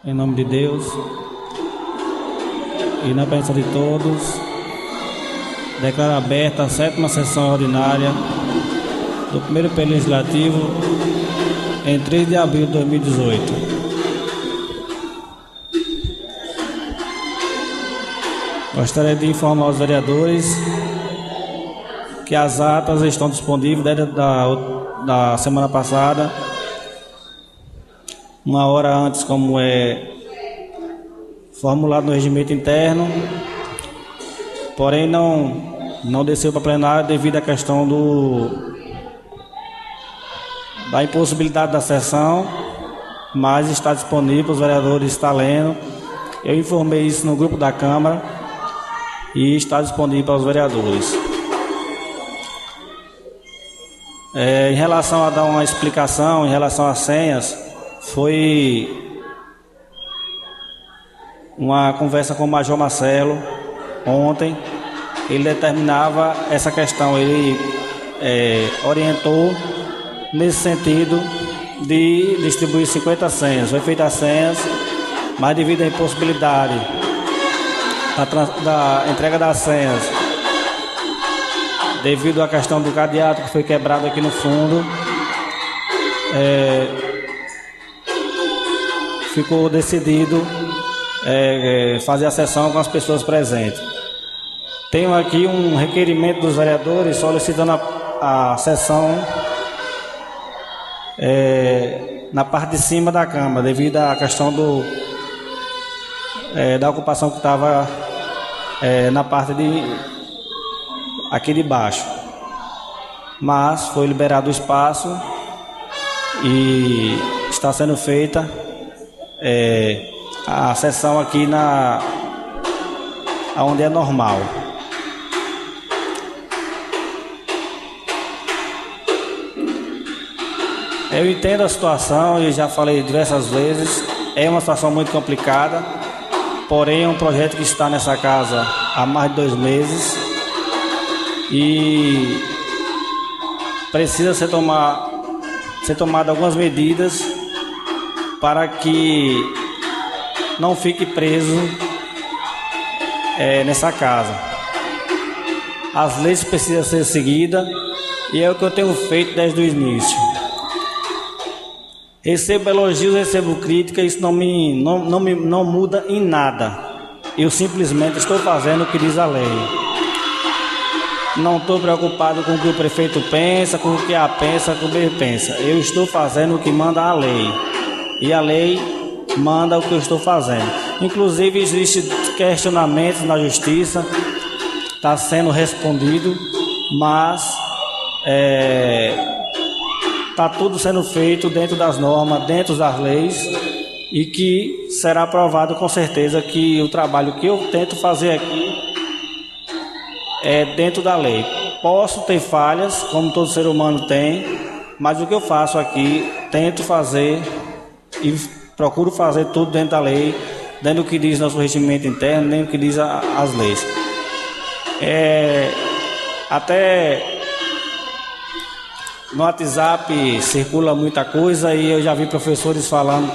Em nome de Deus e na presença de todos, declaro aberta a 7ª sessão ordinária do primeiro período legislativo em 3 de abril de 2018. Gostaria de informar os vereadores que as atas estão disponíveis desde da semana passada, uma hora antes, como é formulado no regimento interno, porém não desceu para plenário devido à questão da impossibilidade da sessão, mas está disponível, os vereadores estão lendo. Eu informei isso no grupo da Câmara e está disponível para os vereadores. Em relação a dar uma explicação, em relação às senhas, foi uma conversa com o Major Marcelo ontem. Ele determinava essa questão, ele orientou nesse sentido de distribuir 50 senhas. Foi feita as senhas, mas devido à impossibilidade da entrega das senhas, devido à questão do cadeado que foi quebrado aqui no fundo, ficou decidido fazer a sessão com as pessoas presentes. Tenho aqui um requerimento dos vereadores solicitando a sessão na parte de cima da Câmara, devido à questão da ocupação que estava na parte aqui de baixo. Mas foi liberado o espaço e está sendo feita a sessão aqui onde é normal. Eu entendo a situação e já falei diversas vezes, é uma situação muito complicada, porém é um projeto que está nessa casa há mais de 2 meses e precisa ser tomada algumas medidas para que não fique preso nessa casa. As leis precisam ser seguidas e é o que eu tenho feito desde o início. Recebo elogios, recebo críticas, isso não muda em nada. Eu simplesmente estou fazendo o que diz a lei. Não estou preocupado com o que o prefeito pensa, com o que a pensa, com o que ele pensa. Eu estou fazendo o que manda a lei. E a lei manda o que eu estou fazendo. Inclusive, existem questionamentos na justiça, está sendo respondido, mas está tudo sendo feito dentro das normas, dentro das leis, e que será aprovado com certeza que o trabalho que eu tento fazer aqui é dentro da lei. Posso ter falhas, como todo ser humano tem, mas o que eu faço aqui, tento fazer e procuro fazer tudo dentro da lei, dentro do que diz nosso regimento interno, dentro do que diz as leis. Até no WhatsApp circula muita coisa e eu já vi professores falando,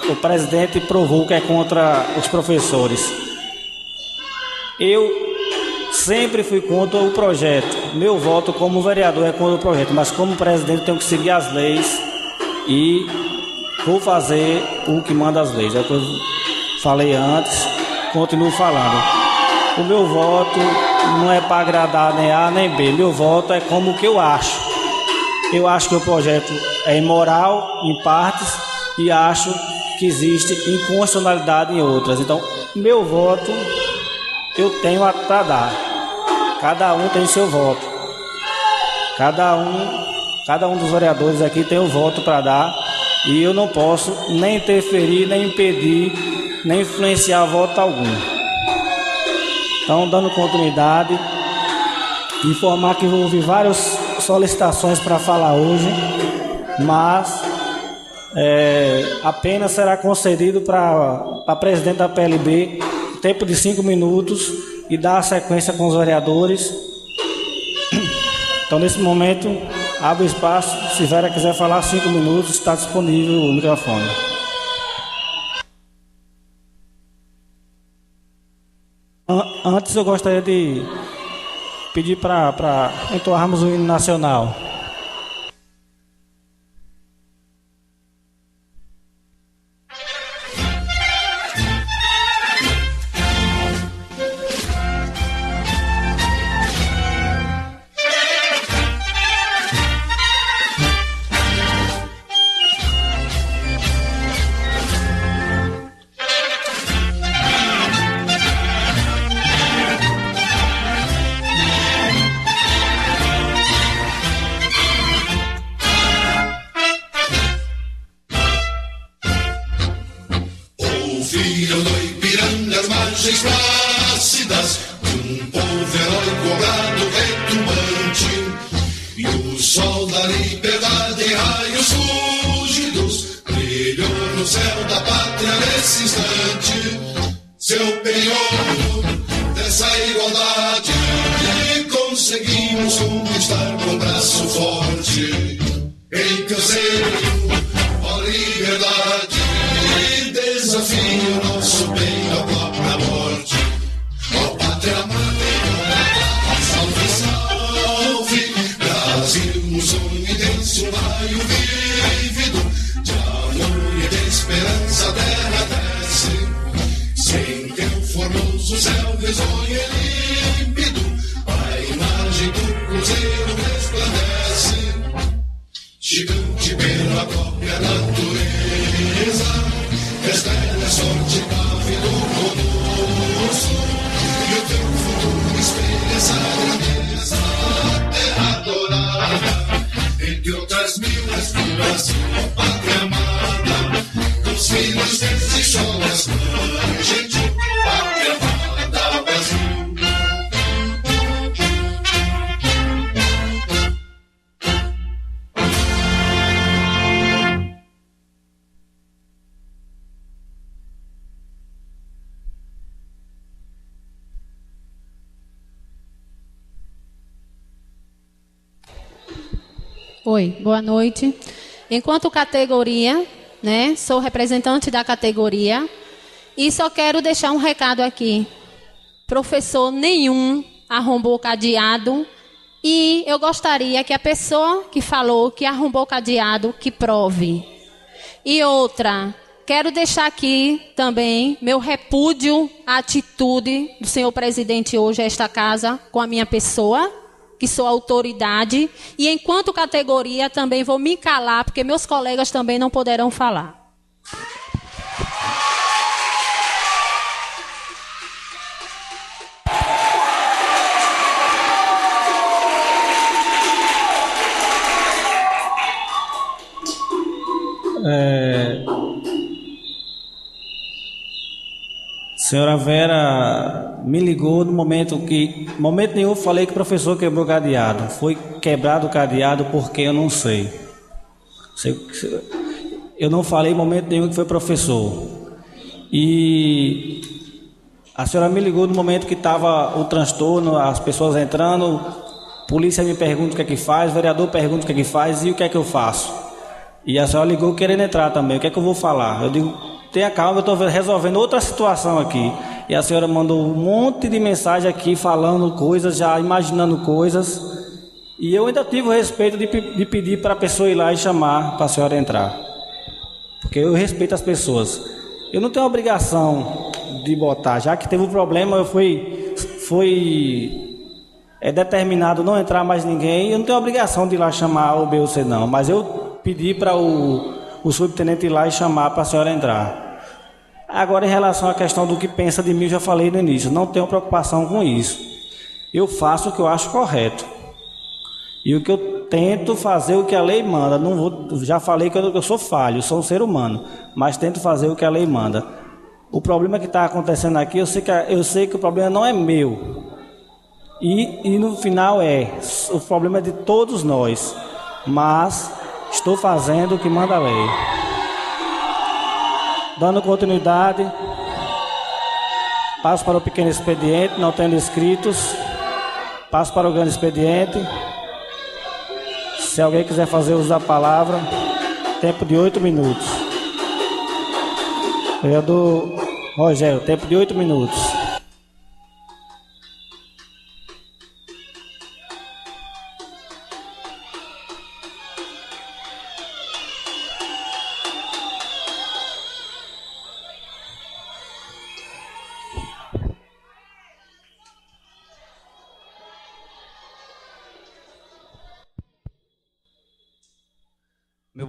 o presidente provou que é contra os professores. Eu sempre fui contra o projeto. Meu voto como vereador é contra o projeto, mas como presidente tenho que seguir as leis e vou fazer o que manda as leis. É o que eu falei antes, continuo falando. O meu voto não é para agradar nem A nem B. Meu voto é como o que eu acho. Eu acho que o projeto é imoral em partes e acho que existe inconstitucionalidade em outras. Então, meu voto eu tenho para dar. Cada um tem seu voto. Cada um dos vereadores aqui tem o voto para dar e eu não posso nem interferir, nem impedir, nem influenciar voto algum. Então, dando continuidade, informar que houve várias solicitações para falar hoje, mas apenas será concedido para presidente da PLB tempo de 5 minutos e dar a sequência com os vereadores. Então, nesse momento, abre o espaço. Se Vera quiser falar 5 minutos, está disponível o microfone. Antes eu gostaria de pedir para entoarmos o hino nacional. Ouviram no Ipiranga as margens plácidas de um povo heróico obrado retumbante, e o sol da liberdade em raios fúlgidos brilhou no céu da pátria nesse instante. Seu penhor dessa igualdade conseguimos conquistar com braço forte. Em canseiro, ó liberdade, desafio nosso bem à própria morte. Ó pátria mãe, salve, salve, Brasil, um sonho intenso, um raio vívido de amor e de esperança a terra desce. Sem teu formoso céu risonho e límpido, a imagem do cruzeiro resplandece. Gigante pela própria natureza, estrela, sorte, pávido, conosco, e o teu futuro espelha essa grandeza, terra adorada, entre outras mil Brasil, ó pátria amada, dos filhos desse sol, as mães, gente, pátria amada, Brasil. Oi, boa noite. Enquanto categoria, né, sou representante da categoria e só quero deixar um recado aqui. Professor nenhum arrombou o cadeado e eu gostaria que a pessoa que falou que arrombou o cadeado, que prove. E outra, quero deixar aqui também meu repúdio à atitude do senhor presidente hoje a esta casa com a minha pessoa, que sou autoridade, e enquanto categoria também vou me calar, porque meus colegas também não poderão falar. Senhora Vera me ligou no momento nenhum eu falei que o professor quebrou o cadeado. Foi quebrado o cadeado porque eu não sei. Eu não falei em momento nenhum que foi professor. E a senhora me ligou no momento que estava o transtorno, as pessoas entrando, polícia me pergunta o que é que faz, vereador pergunta o que é que faz e o que é que eu faço. E a senhora ligou querendo entrar também, o que é que eu vou falar? Eu digo, tenha calma, eu estou resolvendo outra situação aqui. E a senhora mandou um monte de mensagem aqui, falando coisas, já imaginando coisas. E eu ainda tive o respeito de pedir para a pessoa ir lá e chamar para a senhora entrar. Porque eu respeito as pessoas. Eu não tenho obrigação de botar, já que teve um problema, foi determinado não entrar mais ninguém. Eu não tenho obrigação de ir lá chamar o B ou C não. Mas eu pedi para o subtenente ir lá e chamar para a senhora entrar. Agora, em relação à questão do que pensa de mim, eu já falei no início, não tenho preocupação com isso. Eu faço o que eu acho correto. E o que eu tento fazer o que a lei manda. Já falei que eu sou falho, sou um ser humano, mas tento fazer o que a lei manda. O problema que está acontecendo aqui, eu sei que o problema não é meu. E no final o problema é de todos nós. Mas estou fazendo o que manda a lei. Dando continuidade, passo para o pequeno expediente, não tendo inscritos. Passo para o grande expediente. Se alguém quiser fazer uso da palavra, tempo de 8 minutos. Vereador Rogério, tempo de 8 minutos.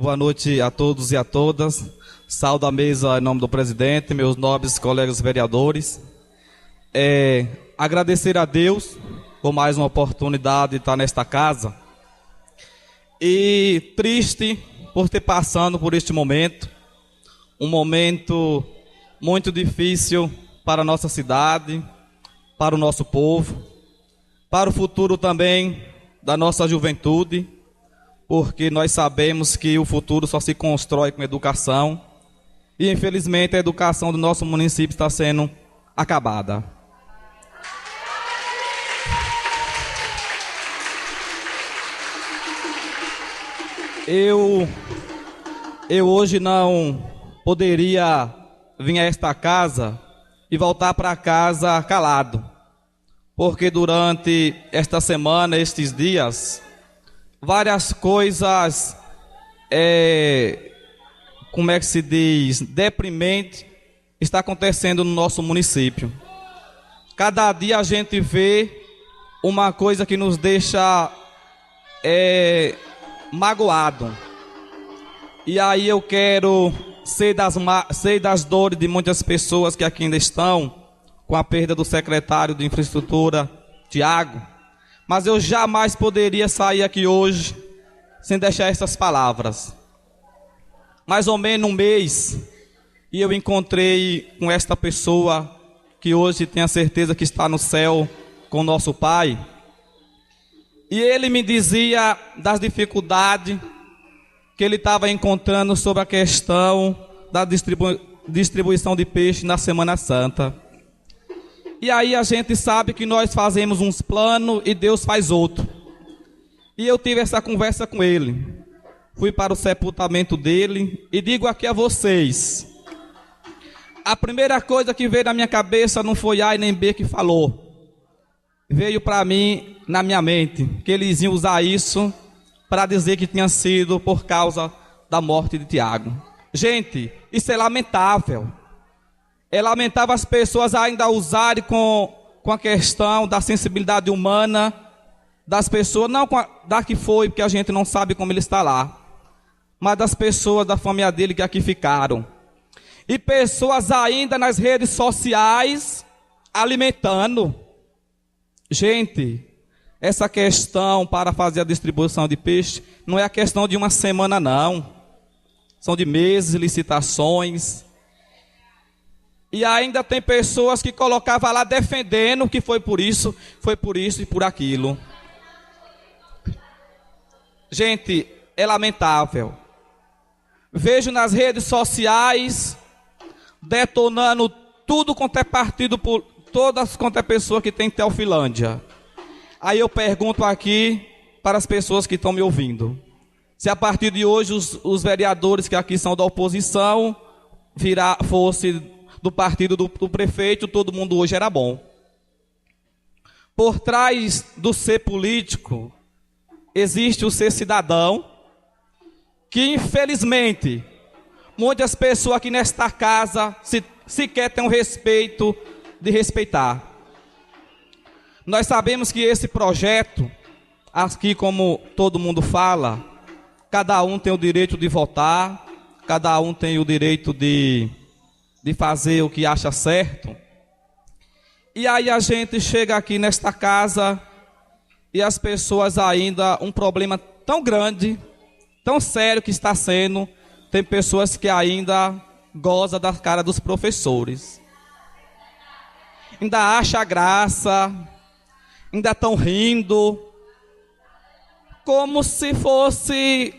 Boa noite a todos e a todas. Saúdo a mesa em nome do presidente, meus nobres colegas vereadores. Agradecer a Deus por mais uma oportunidade de estar nesta casa. E triste por ter passado por este momento. Um momento muito difícil para a nossa cidade, para o nosso povo, para o futuro também da nossa juventude, porque nós sabemos que o futuro só se constrói com educação e, infelizmente, a educação do nosso município está sendo acabada. Eu hoje não poderia vir a esta casa e voltar para casa calado, porque durante esta semana, estes dias, várias coisas, como é que se diz, deprimente, está acontecendo no nosso município. Cada dia a gente vê uma coisa que nos deixa magoado. E aí eu quero sei das dores de muitas pessoas que aqui ainda estão com a perda do secretário de infraestrutura, Tiago, mas eu jamais poderia sair aqui hoje sem deixar essas palavras. Mais ou menos um mês, e eu encontrei com esta pessoa que hoje tenho a certeza que está no céu com o nosso Pai, e ele me dizia das dificuldades que ele estava encontrando sobre a questão da distribuição de peixe na Semana Santa. E aí a gente sabe que nós fazemos uns planos e Deus faz outro. E eu tive essa conversa com ele. Fui para o sepultamento dele e digo aqui a vocês, a primeira coisa que veio na minha cabeça não foi A e nem B que falou. Veio para mim, na minha mente, que eles iam usar isso para dizer que tinha sido por causa da morte de Tiago. Gente, isso é lamentável. É lamentável as pessoas ainda usarem com a questão da sensibilidade humana das pessoas, não da que foi, porque a gente não sabe como ele está lá, mas das pessoas da família dele que aqui ficaram. E pessoas ainda nas redes sociais alimentando. Gente, essa questão para fazer a distribuição de peixe não é a questão de uma semana, não. São de meses, licitações. E ainda tem pessoas que colocavam lá defendendo que foi por isso e por aquilo. Gente, é lamentável. Vejo nas redes sociais detonando tudo quanto é partido por todas quanto é pessoa que tem Teofilândia. Aí eu pergunto aqui para as pessoas que estão me ouvindo, se a partir de hoje os vereadores que aqui são da oposição fosse do partido do prefeito, todo mundo hoje era bom. Por trás do ser político existe o ser cidadão, que infelizmente muitas pessoas aqui nesta casa sequer têm o respeito de respeitar. Nós sabemos que esse projeto, aqui como todo mundo fala, cada um tem o direito de votar, cada um tem o direito de fazer o que acha certo. E aí a gente chega aqui nesta casa e as pessoas ainda, um problema tão grande, tão sério que está sendo, tem pessoas que ainda gozam da cara dos professores. Ainda acha graça, ainda estão rindo, como se fosse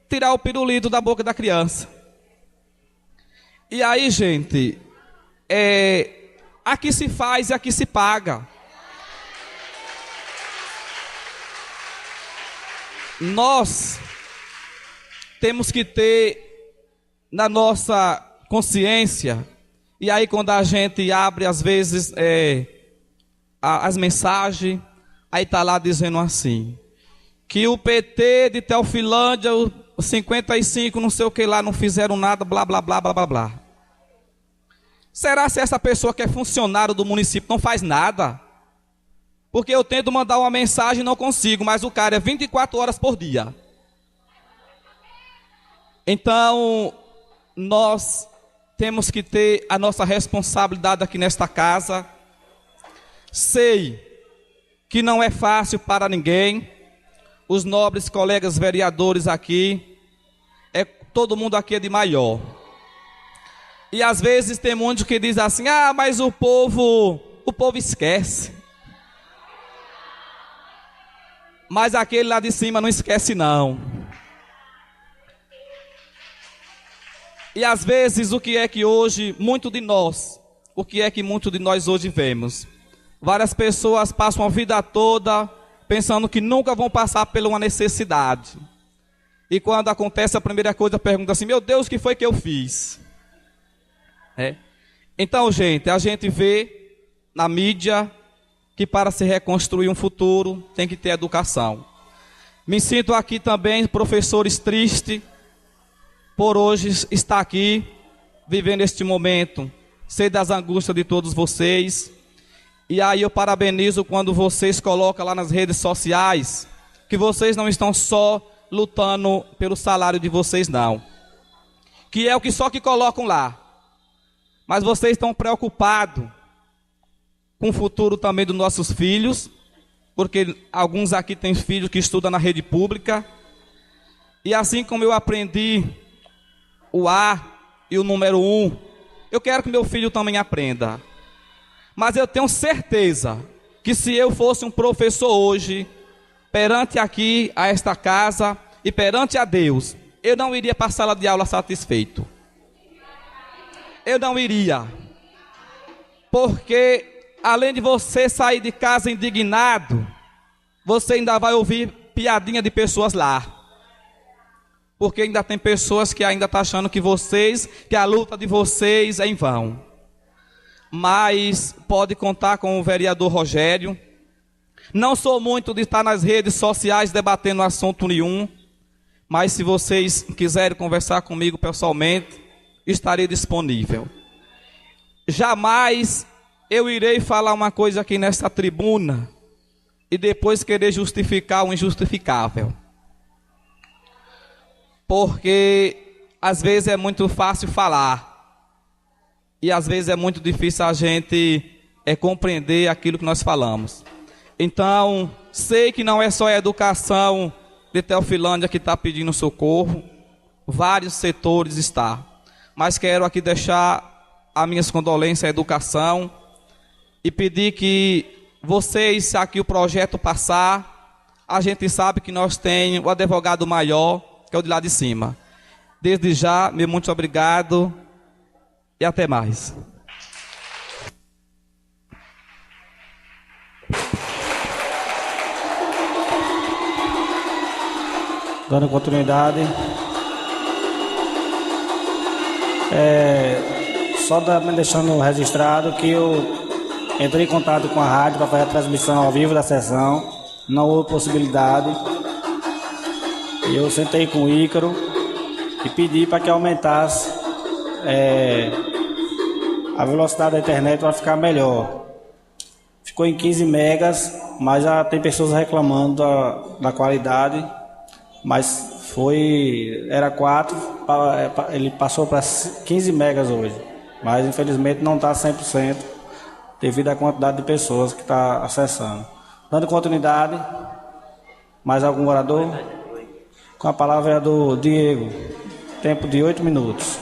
tirar o pirulito da boca da criança. E aí, gente, aqui se faz e aqui se paga. Nós temos que ter na nossa consciência, e aí quando a gente abre às vezes as mensagens, aí está lá dizendo assim, que o PT de Teofilândia, os 55 não sei o que lá, não fizeram nada, blá blá blá blá blá blá. Será se essa pessoa que é funcionário do município não faz nada? Porque eu tento mandar uma mensagem e não consigo, mas o cara é 24 horas por dia. Então, nós temos que ter a nossa responsabilidade aqui nesta casa. Sei que não é fácil para ninguém. Os nobres colegas vereadores aqui, todo mundo aqui é de maior. E às vezes tem muitos que dizem assim: ah, mas o povo esquece. Mas aquele lá de cima não esquece não. E às vezes o que é que muitos de nós hoje vemos? Várias pessoas passam a vida toda pensando que nunca vão passar por uma necessidade. E quando acontece a primeira coisa, pergunta assim: meu Deus, o que foi que eu fiz? Então, gente, a gente vê na mídia que para se reconstruir um futuro tem que ter educação. Me sinto aqui também, professores, triste por hoje estar aqui, vivendo este momento. Sei das angústias de todos vocês. E aí eu parabenizo quando vocês colocam lá nas redes sociais que vocês não estão só lutando pelo salário de vocês, não. Que é o que só que colocam lá. Mas vocês estão preocupados com o futuro também dos nossos filhos, porque alguns aqui têm filhos que estudam na rede pública. E assim como eu aprendi o A e o número 1, eu quero que meu filho também aprenda. Mas eu tenho certeza que se eu fosse um professor hoje, perante aqui a esta casa e perante a Deus, eu não iria para a sala de aula satisfeito. Eu não iria. Porque além de você sair de casa indignado, você ainda vai ouvir piadinha de pessoas lá. Porque ainda tem pessoas que ainda estão achando que a luta de vocês é em vão. Mas pode contar com o vereador Rogério. Não sou muito de estar nas redes sociais debatendo assunto nenhum, mas se vocês quiserem conversar comigo pessoalmente, estarei disponível. Jamais eu irei falar uma coisa aqui nesta tribuna e depois querer justificar o injustificável. Porque às vezes é muito fácil falar e às vezes é muito difícil a gente compreender aquilo que nós falamos. Então, sei que não é só a educação de Teofilândia que está pedindo socorro, vários setores estão. Mas quero aqui deixar as minhas condolências à educação e pedir que vocês, se aqui o projeto passar, a gente sabe que nós temos o advogado maior, que é o de lá de cima. Desde já, meu muito obrigado e até mais. Dando continuidade, só me deixando registrado que eu entrei em contato com a rádio para fazer a transmissão ao vivo da sessão, não houve possibilidade. Eu sentei com o Ícaro e pedi para que aumentasse a velocidade da internet para ficar melhor. Ficou em 15 megas, mas já tem pessoas reclamando da qualidade. Mas era 4, ele passou para 15 megas hoje. Mas infelizmente não está 100% devido à quantidade de pessoas que está acessando. Dando continuidade, mais algum orador? Com a palavra é do Diego, tempo de 8 minutos.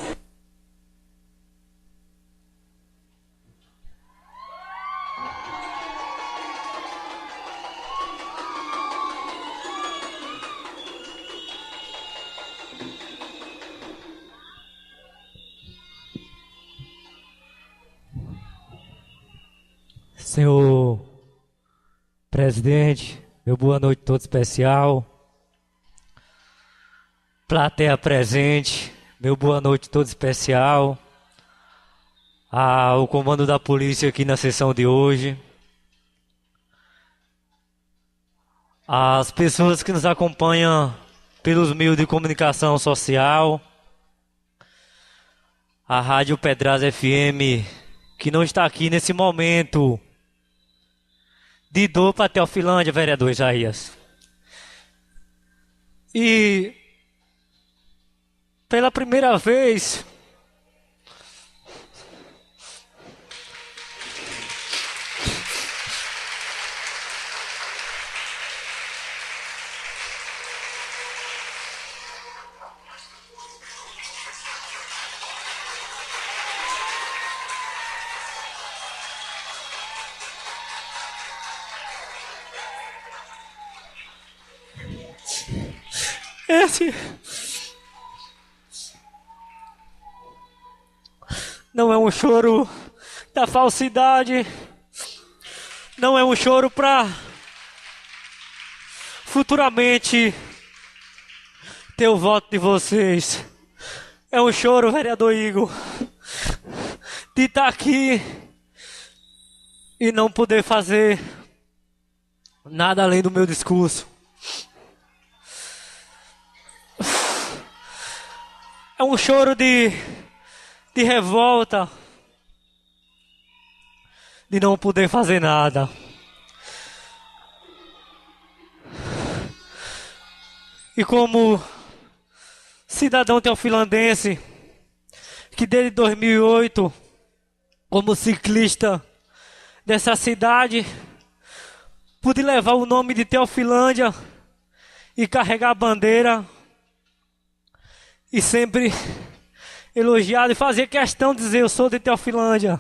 Senhor presidente, meu boa noite todo especial. Plateia presente, meu boa noite todo especial. O comando da polícia aqui na sessão de hoje. As pessoas que nos acompanham pelos meios de comunicação social. A Rádio Pedraz FM, que não está aqui nesse momento de dor para Teofilândia, vereador Isaías. E pela primeira vez, esse não é um choro da falsidade, não é um choro para futuramente ter o voto de vocês. É um choro, vereador Igor, de estar aqui e não poder fazer nada além do meu discurso. É um choro de revolta, de não poder fazer nada. E como cidadão teofilandense, que desde 2008, como ciclista dessa cidade, pude levar o nome de Teofilândia e carregar a bandeira, e sempre elogiado e fazer questão de dizer: eu sou de Teofilândia.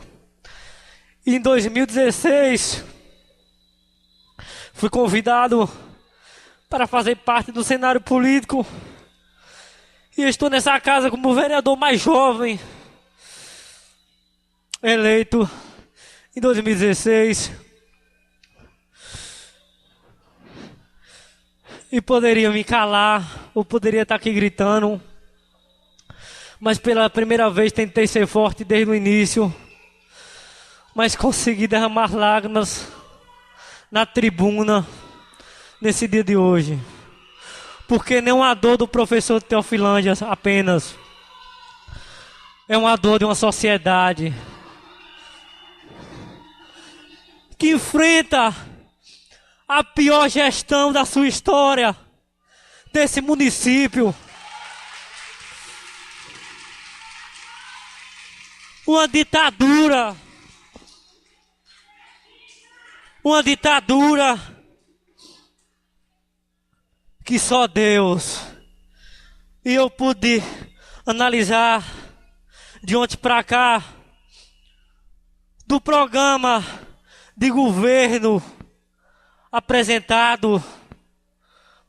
E em 2016 fui convidado para fazer parte do cenário político, e estou nessa casa como o vereador mais jovem eleito em 2016. E poderia me calar, ou poderia estar aqui gritando, mas pela primeira vez tentei ser forte desde o início, mas consegui derramar lágrimas na tribuna nesse dia de hoje, porque não é a dor do professor de Teofilândia apenas, é uma dor de uma sociedade que enfrenta a pior gestão da sua história, desse município. Uma ditadura que só Deus. E eu pude analisar de ontem para cá do programa de governo apresentado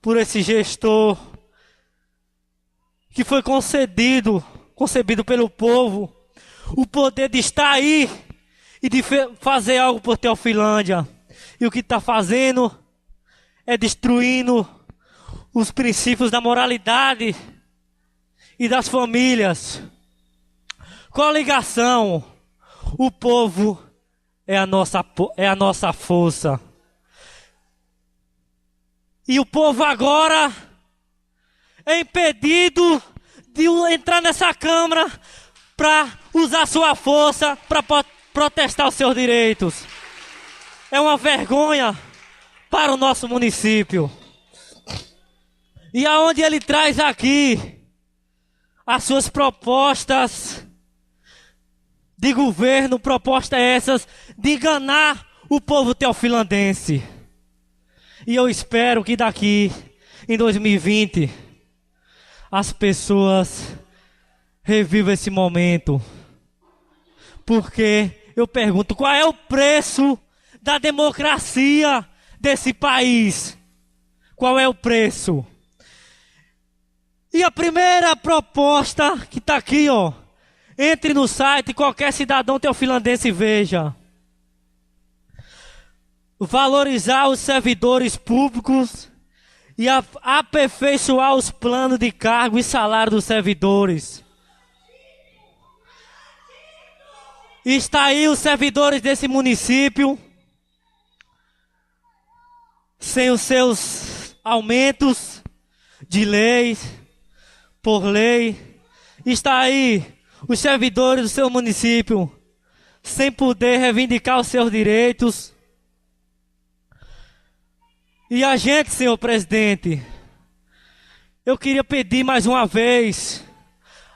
por esse gestor, que foi concebido pelo povo, o poder de estar aí e de fazer algo por Teofilândia. E o que está fazendo é destruindo os princípios da moralidade e das famílias. Coligação. O povo é a nossa força. E o povo agora é impedido de entrar nessa Câmara para usar sua força para protestar os seus direitos. É uma vergonha para o nosso município. E aonde ele traz aqui as suas propostas de governo, propostas essas de enganar o povo teofilandense. E eu espero que daqui em 2020 as pessoas revivam esse momento. Porque eu pergunto, qual é o preço da democracia desse país? Qual é o preço? E a primeira proposta que está aqui, ó. Entre no site, qualquer cidadão teofilandense veja. Valorizar os servidores públicos e aperfeiçoar os planos de cargo e salário dos servidores. E está aí os servidores desse município, sem os seus aumentos de lei, por lei. Está aí os servidores do seu município, sem poder reivindicar os seus direitos. E a gente, senhor presidente, eu queria pedir mais uma vez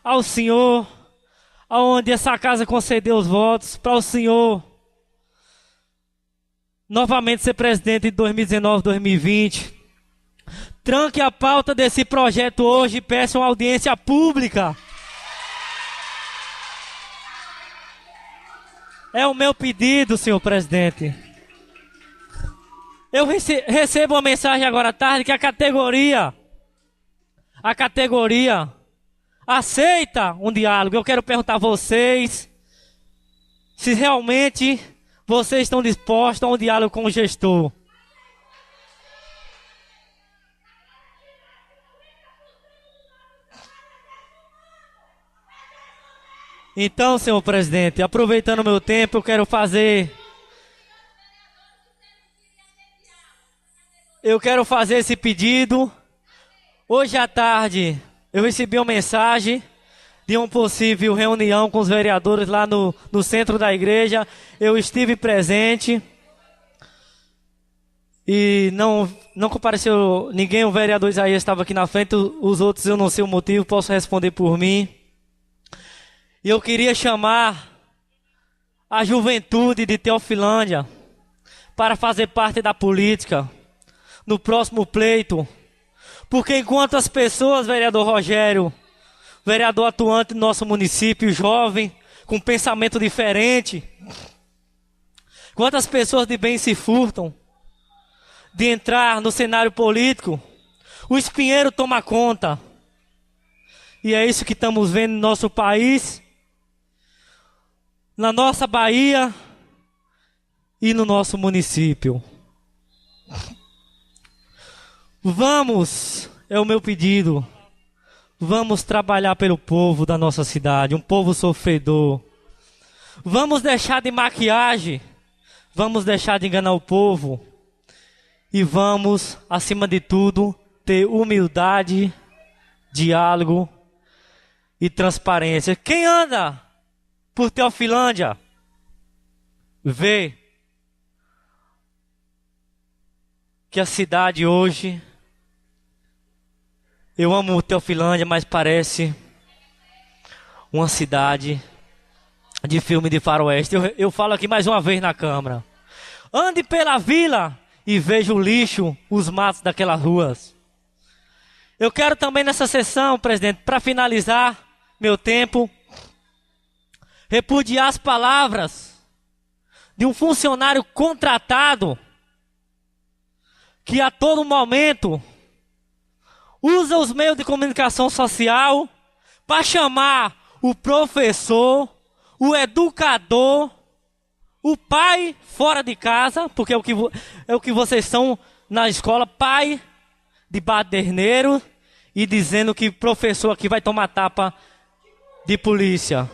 ao senhor, aonde essa casa concedeu os votos, para o senhor novamente ser presidente de 2019, 2020. Tranque a pauta desse projeto hoje e peça uma audiência pública. É o meu pedido, senhor presidente. Eu recebo uma mensagem agora à tarde que a categoria aceita um diálogo. Eu quero perguntar a vocês se realmente vocês estão dispostos a um diálogo com o gestor. Então, senhor presidente, aproveitando o meu tempo, eu quero fazer esse pedido. Hoje à tarde, eu recebi uma mensagem de uma possível reunião com os vereadores lá no centro da igreja. Eu estive presente e não compareceu ninguém. O vereador Isaías estava aqui na frente, os outros eu não sei o motivo, posso responder por mim. E eu queria chamar a juventude de Teofilândia para fazer parte da política no próximo pleito. Porque enquanto as pessoas, vereador Rogério, vereador atuante do nosso município, jovem, com pensamento diferente, quantas pessoas de bem se furtam de entrar no cenário político, o espinheiro toma conta. E é isso que estamos vendo no nosso país, na nossa Bahia e no nosso município. Vamos, é o meu pedido, vamos trabalhar pelo povo da nossa cidade, um povo sofredor. Vamos deixar de maquiagem, vamos deixar de enganar o povo e vamos, acima de tudo, ter humildade, diálogo e transparência. Quem anda por Teofilândia vê que a cidade hoje, eu amo Teofilândia, mas parece uma cidade de filme de faroeste. Eu falo aqui mais uma vez na Câmara. Ande pela vila e veja o lixo, os matos daquelas ruas. Eu quero também nessa sessão, presidente, para finalizar meu tempo, repudiar as palavras de um funcionário contratado que a todo momento usa os meios de comunicação social para chamar o professor, o educador, o pai fora de casa, porque é o que vocês são na escola, pai de baderneiro, e dizendo que professor aqui vai tomar tapa de polícia.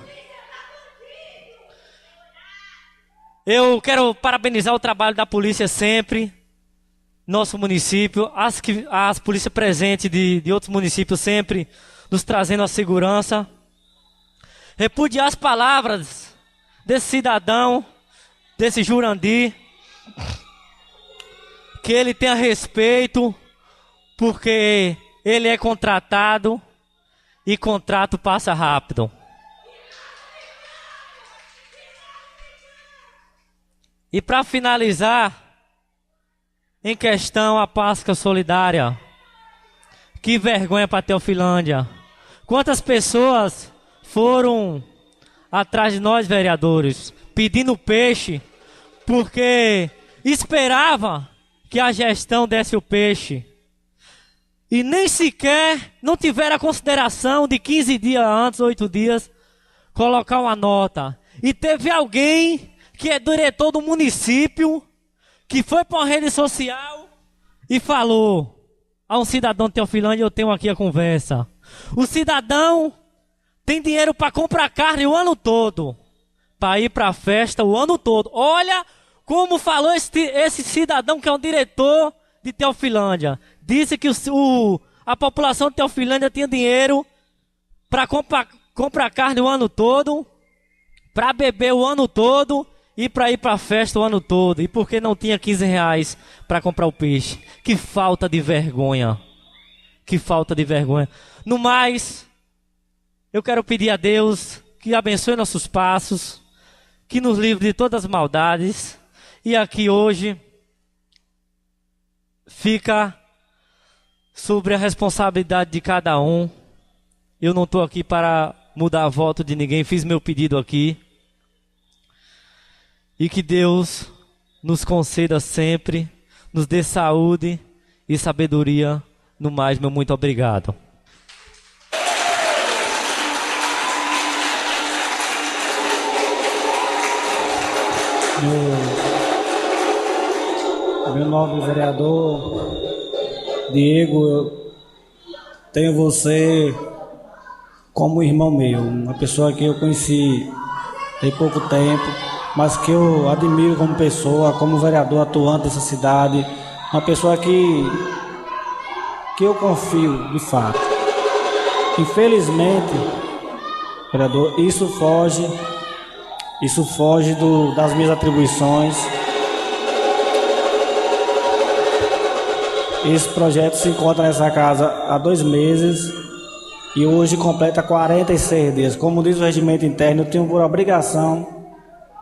Eu quero parabenizar o trabalho da polícia sempre, nosso município, as polícias presentes de outros municípios sempre nos trazendo a segurança. Repudiar as palavras desse cidadão, desse Jurandir, que ele tenha respeito, porque ele é contratado e contrato passa rápido. E para finalizar, em questão a Páscoa Solidária, que vergonha para Teofilândia. Quantas pessoas foram atrás de nós, vereadores, pedindo peixe, porque esperava que a gestão desse o peixe. E nem sequer não tiveram a consideração de 15 dias antes, 8 dias, colocar uma nota. E teve alguém que é diretor do município, que foi para uma rede social e falou a um cidadão de Teofilândia, eu tenho aqui a conversa. O cidadão tem dinheiro para comprar carne o ano todo, para ir para a festa o ano todo. Olha como falou esse cidadão que é um diretor de Teofilândia. Disse que a população de Teofilândia tinha dinheiro para comprar carne o ano todo, para beber o ano todo e para ir para a festa o ano todo. E porque não tinha 15 reais para comprar o peixe. Que falta de vergonha. Que falta de vergonha. No mais, eu quero pedir a Deus que abençoe nossos passos, que nos livre de todas as maldades. E aqui hoje fica sobre a responsabilidade de cada um. Eu não estou aqui para mudar voto de ninguém, fiz meu pedido aqui. E que Deus nos conceda sempre, nos dê saúde e sabedoria. No mais, meu muito obrigado. Meu nobre vereador Diego, eu tenho você como irmão meu, uma pessoa que eu conheci tem pouco tempo, mas que eu admiro como pessoa, como vereador atuante dessa cidade, uma pessoa que eu confio de fato. Infelizmente, vereador, isso foge das minhas atribuições. Esse projeto se encontra nessa casa há 2 meses e hoje completa 46 dias. Como diz o regimento interno, eu tenho por obrigação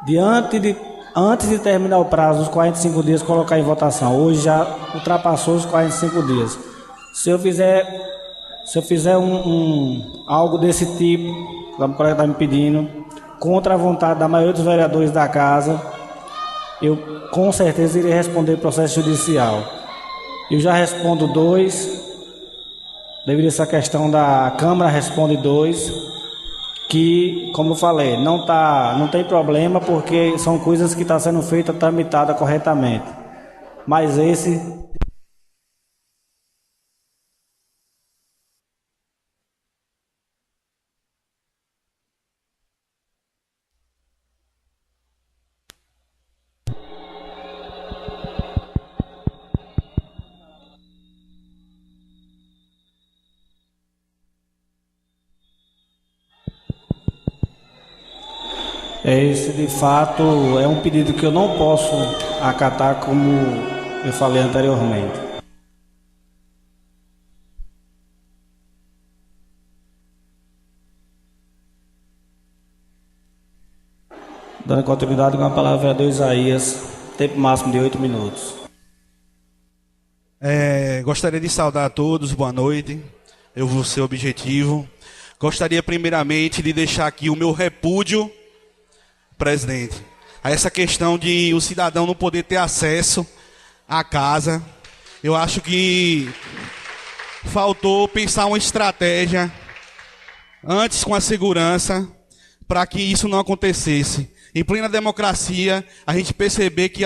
de antes de terminar o prazo dos 45 dias, colocar em votação. Hoje já ultrapassou os 45 dias. Se eu fizer algo desse tipo, como o colega está me pedindo, contra a vontade da maioria dos vereadores da casa, eu com certeza irei responder processo judicial. Eu já respondo 2, devido a essa questão da Câmara, responde 2, que, como eu falei, não tem problema, porque são coisas que estão sendo feitas, tramitadas corretamente. Mas esse... Esse, de fato, é um pedido que eu não posso acatar, como eu falei anteriormente. Dando continuidade com a palavra, vereador Isaías, tempo máximo de 8 minutos. Gostaria de saudar a todos, boa noite. Eu vou ser objetivo. Gostaria primeiramente de deixar aqui o meu repúdio, presidente, a essa questão de o cidadão não poder ter acesso à casa. Eu acho que faltou pensar uma estratégia antes com a segurança para que isso não acontecesse. Em plena democracia, a gente perceber que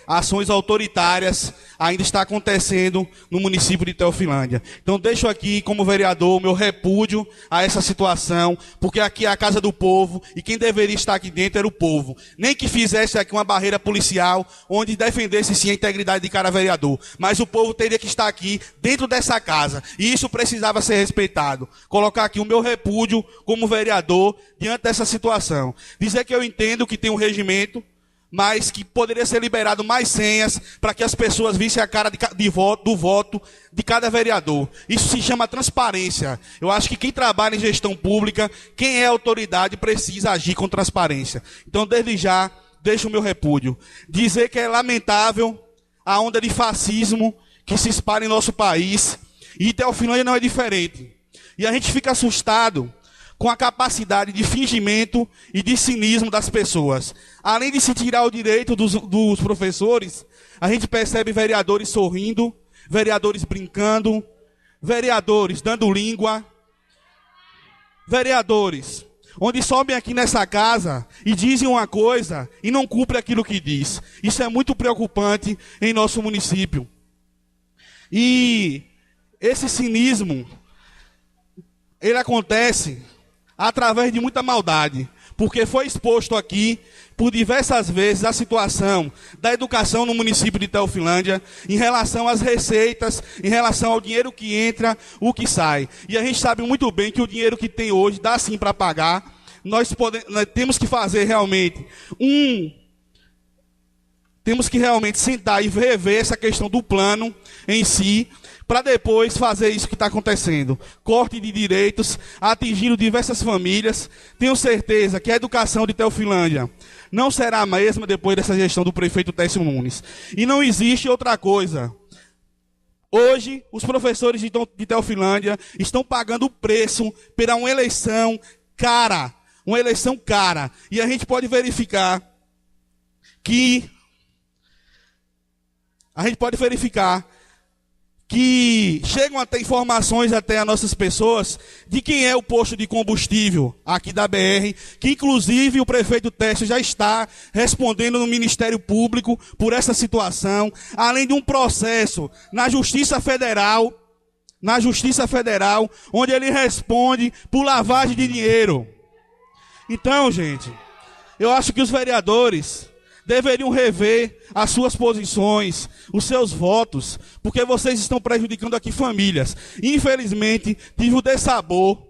ações autoritárias ainda estão acontecendo no município de Teofilândia. Então, deixo aqui, como vereador, o meu repúdio a essa situação, porque aqui é a casa do povo, e quem deveria estar aqui dentro era o povo. Nem que fizesse aqui uma barreira policial, onde defendesse sim a integridade de cada vereador. Mas o povo teria que estar aqui, dentro dessa casa, e isso precisava ser respeitado. Colocar aqui o meu repúdio, como vereador, diante dessa situação. Dizer que eu entendo que tem um regimento, mas que poderia ser liberado mais senhas para que as pessoas vissem a cara do voto de cada vereador. Isso se chama transparência. Eu acho que quem trabalha em gestão pública, quem é autoridade, precisa agir com transparência. Então, desde já, deixo o meu repúdio. Dizer que é lamentável a onda de fascismo que se espalha em nosso país, e Teofilândia não é diferente. E a gente fica assustado com a capacidade de fingimento e de cinismo das pessoas. Além de se tirar o direito dos professores, a gente percebe vereadores sorrindo, vereadores brincando, vereadores dando língua, vereadores onde sobem aqui nessa casa e dizem uma coisa e não cumprem aquilo que diz. Isso é muito preocupante em nosso município. E esse cinismo, ele acontece através de muita maldade, porque foi exposto aqui por diversas vezes a situação da educação no município de Teofilândia, em relação às receitas, em relação ao dinheiro que entra, o que sai. E a gente sabe muito bem que o dinheiro que tem hoje dá sim para pagar. Nós temos que fazer realmente temos que realmente sentar e rever essa questão do plano em si, para depois fazer isso que está acontecendo. Corte de direitos, atingindo diversas famílias. Tenho certeza que a educação de Teofilândia não será a mesma depois dessa gestão do prefeito Técio Nunes. E não existe outra coisa. Hoje, os professores de Teofilândia estão pagando o preço pela uma eleição cara. Uma eleição cara. E a gente pode verificar que chegam até informações até a nossas pessoas de quem é o posto de combustível aqui da BR, que inclusive o prefeito Técio já está respondendo no Ministério Público por essa situação, além de um processo na Justiça Federal, onde ele responde por lavagem de dinheiro. Então, gente, eu acho que os vereadores deveriam rever as suas posições, os seus votos, porque vocês estão prejudicando aqui famílias. Infelizmente, tive o dessabor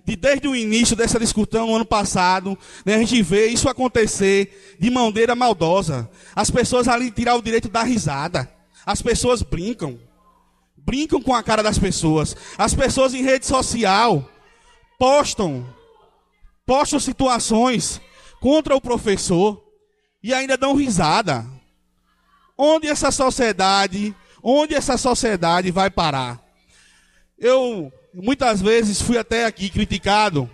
de desde o início dessa discussão no ano passado, né, a gente vê isso acontecer de maneira maldosa. As pessoas ali tirar o direito da risada. As pessoas brincam com a cara das pessoas. As pessoas em rede social postam situações contra o professor e ainda dão risada. Onde essa sociedade vai parar? Eu muitas vezes fui até aqui criticado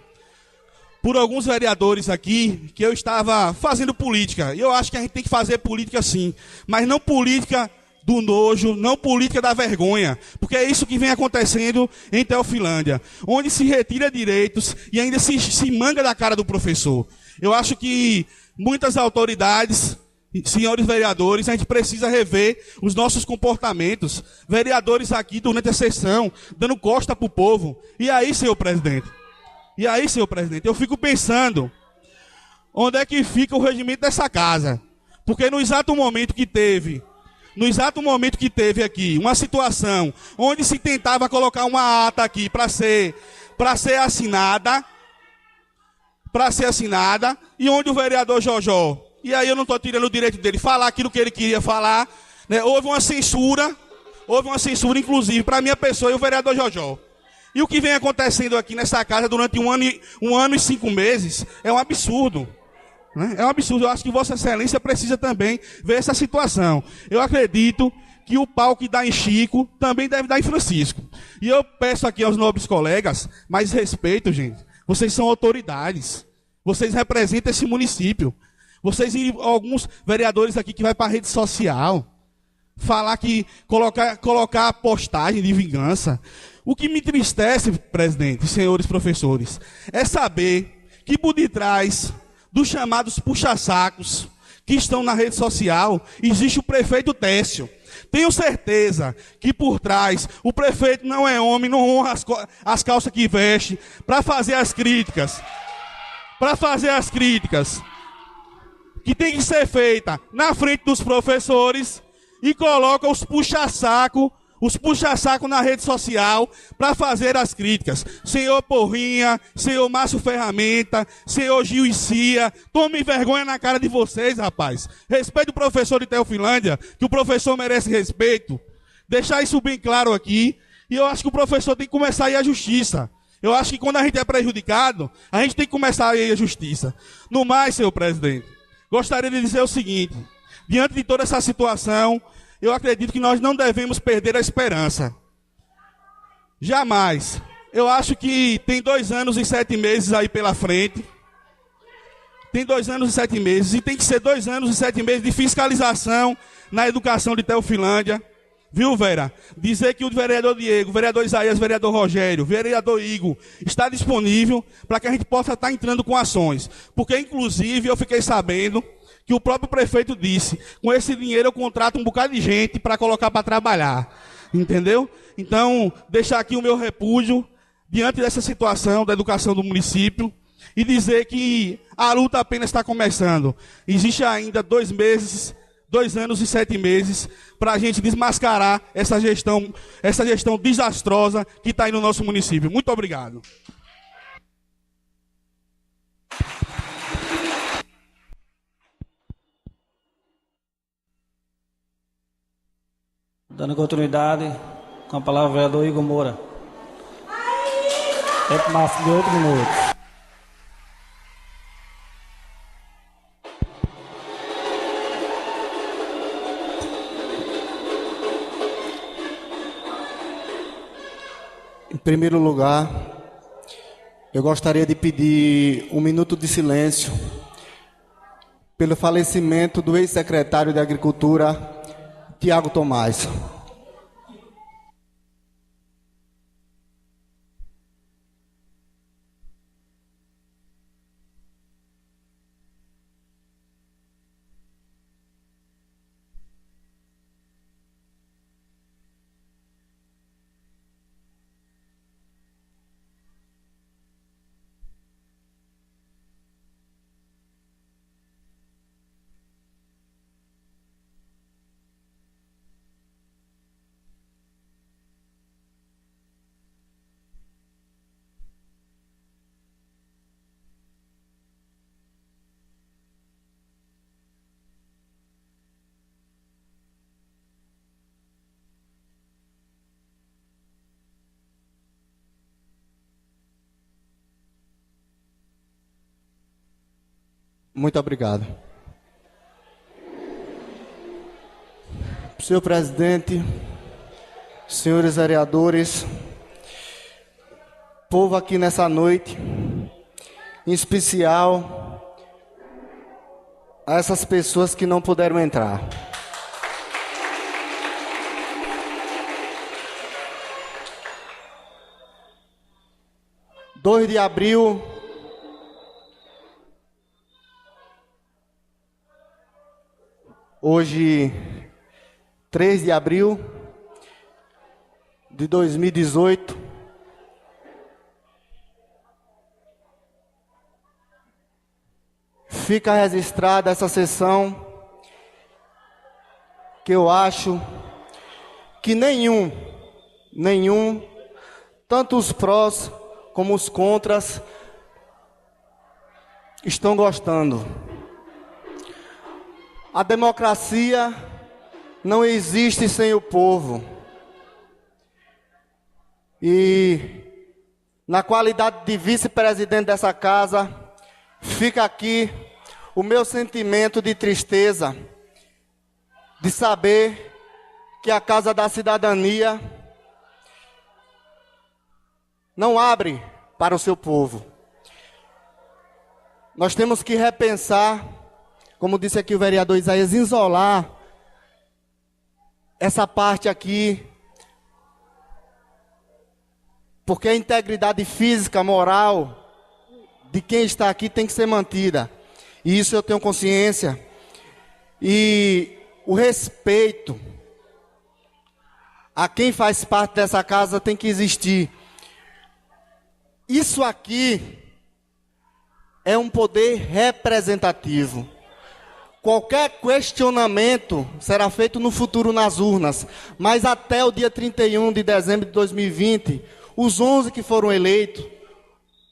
por alguns vereadores aqui que eu estava fazendo política. E eu acho que a gente tem que fazer política sim, mas não política do nojo, não política da vergonha, porque é isso que vem acontecendo em Teofilândia, onde se retira direitos e ainda se manga da cara do professor. Eu acho que muitas autoridades, senhores vereadores, a gente precisa rever os nossos comportamentos. Vereadores aqui durante a sessão, dando costa para o povo. E aí, senhor presidente? Eu fico pensando, onde é que fica o regimento dessa casa? Porque no exato momento que teve aqui uma situação onde se tentava colocar uma ata aqui para ser assinada, e onde o vereador Jojó, e aí eu não estou tirando o direito dele falar aquilo que ele queria falar, né? Houve uma censura inclusive para a minha pessoa e o vereador Jojó. E o que vem acontecendo aqui nessa casa durante um ano e 5 meses é um absurdo. É um absurdo. Eu acho que Vossa Excelência precisa também ver essa situação. Eu acredito que o pau que dá em Chico também deve dar em Francisco. E eu peço aqui aos nobres colegas mais respeito, gente. Vocês são autoridades. Vocês representam esse município. Vocês e alguns vereadores aqui que vai para a rede social falar que colocar postagem de vingança. O que me entristece, presidente, senhores professores, é saber que por detrás dos chamados puxa-sacos que estão na rede social, existe o prefeito Técio. Tenho certeza que por trás o prefeito não é homem, não honra as calças que veste, para fazer as críticas que tem que ser feita na frente dos professores e coloca os puxa-saco na rede social para fazer as críticas. Senhor Porrinha, senhor Márcio Ferramenta, senhor Gil e Cia, tomem vergonha na cara de vocês, rapaz. Respeite o professor de Teofilândia, que o professor merece respeito. Deixar isso bem claro aqui. E eu acho que o professor tem que começar a ir à justiça. Eu acho que quando a gente é prejudicado, a gente tem que começar a ir à justiça. No mais, senhor presidente, gostaria de dizer o seguinte. Diante de toda essa situação, eu acredito que nós não devemos perder a esperança. Jamais. Eu acho que tem 2 anos e 7 meses aí pela frente. Tem 2 anos e 7 meses. E tem que ser 2 anos e 7 meses de fiscalização na educação de Teofilândia. Viu, Vera? Dizer que o vereador Diego, o vereador Isaías, o vereador Rogério, o vereador Igor está disponível para que a gente possa estar entrando com ações. Porque, inclusive, eu fiquei sabendo que o próprio prefeito disse, com esse dinheiro eu contrato um bocado de gente para colocar para trabalhar. Entendeu? Então, deixar aqui o meu repúdio diante dessa situação da educação do município e dizer que a luta apenas está começando. Existe ainda 2 anos e 7 meses para a gente desmascarar essa gestão desastrosa que está aí no nosso município. Muito obrigado. Dando continuidade, com a palavra o vereador Igor Moura. Tempo máximo de 8 minutos. Em primeiro lugar, eu gostaria de pedir um minuto de silêncio pelo falecimento do ex-secretário de Agricultura, Tiago Tomás. Muito obrigado. Senhor presidente, senhores vereadores, povo aqui nessa noite, em especial a essas pessoas que não puderam entrar. (2 de abril) Hoje, 3 de abril de 2018, fica registrada essa sessão que eu acho que nenhum, tanto os prós como os contras, estão gostando. A democracia não existe sem o povo. E, na qualidade de vice-presidente dessa casa, fica aqui o meu sentimento de tristeza, de saber que a Casa da Cidadania não abre para o seu povo. Nós temos que repensar, como disse aqui o vereador Isaías, isolar essa parte aqui, porque a integridade física, moral de quem está aqui tem que ser mantida. E isso eu tenho consciência. E o respeito a quem faz parte dessa casa tem que existir. Isso aqui é um poder representativo. Qualquer questionamento será feito no futuro nas urnas, mas até o dia 31 de dezembro de 2020, os 11 que foram eleitos,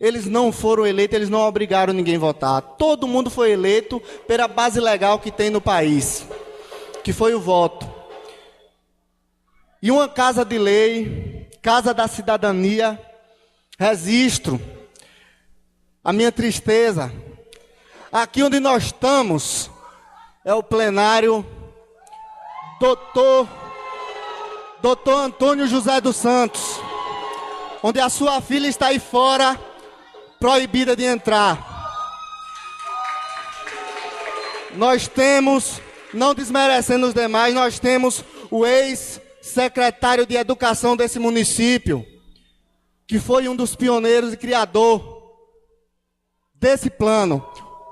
eles não foram eleitos, eles não obrigaram ninguém a votar. Todo mundo foi eleito pela base legal que tem no país, que foi o voto. E uma casa de lei, Casa da Cidadania, registro a minha tristeza. Aqui onde nós estamos é o plenário Doutor Antônio José dos Santos, onde a sua filha está aí fora, proibida de entrar. Nós temos, não desmerecendo os demais, nós temos o ex-secretário de Educação desse município, que foi um dos pioneiros e criador desse plano.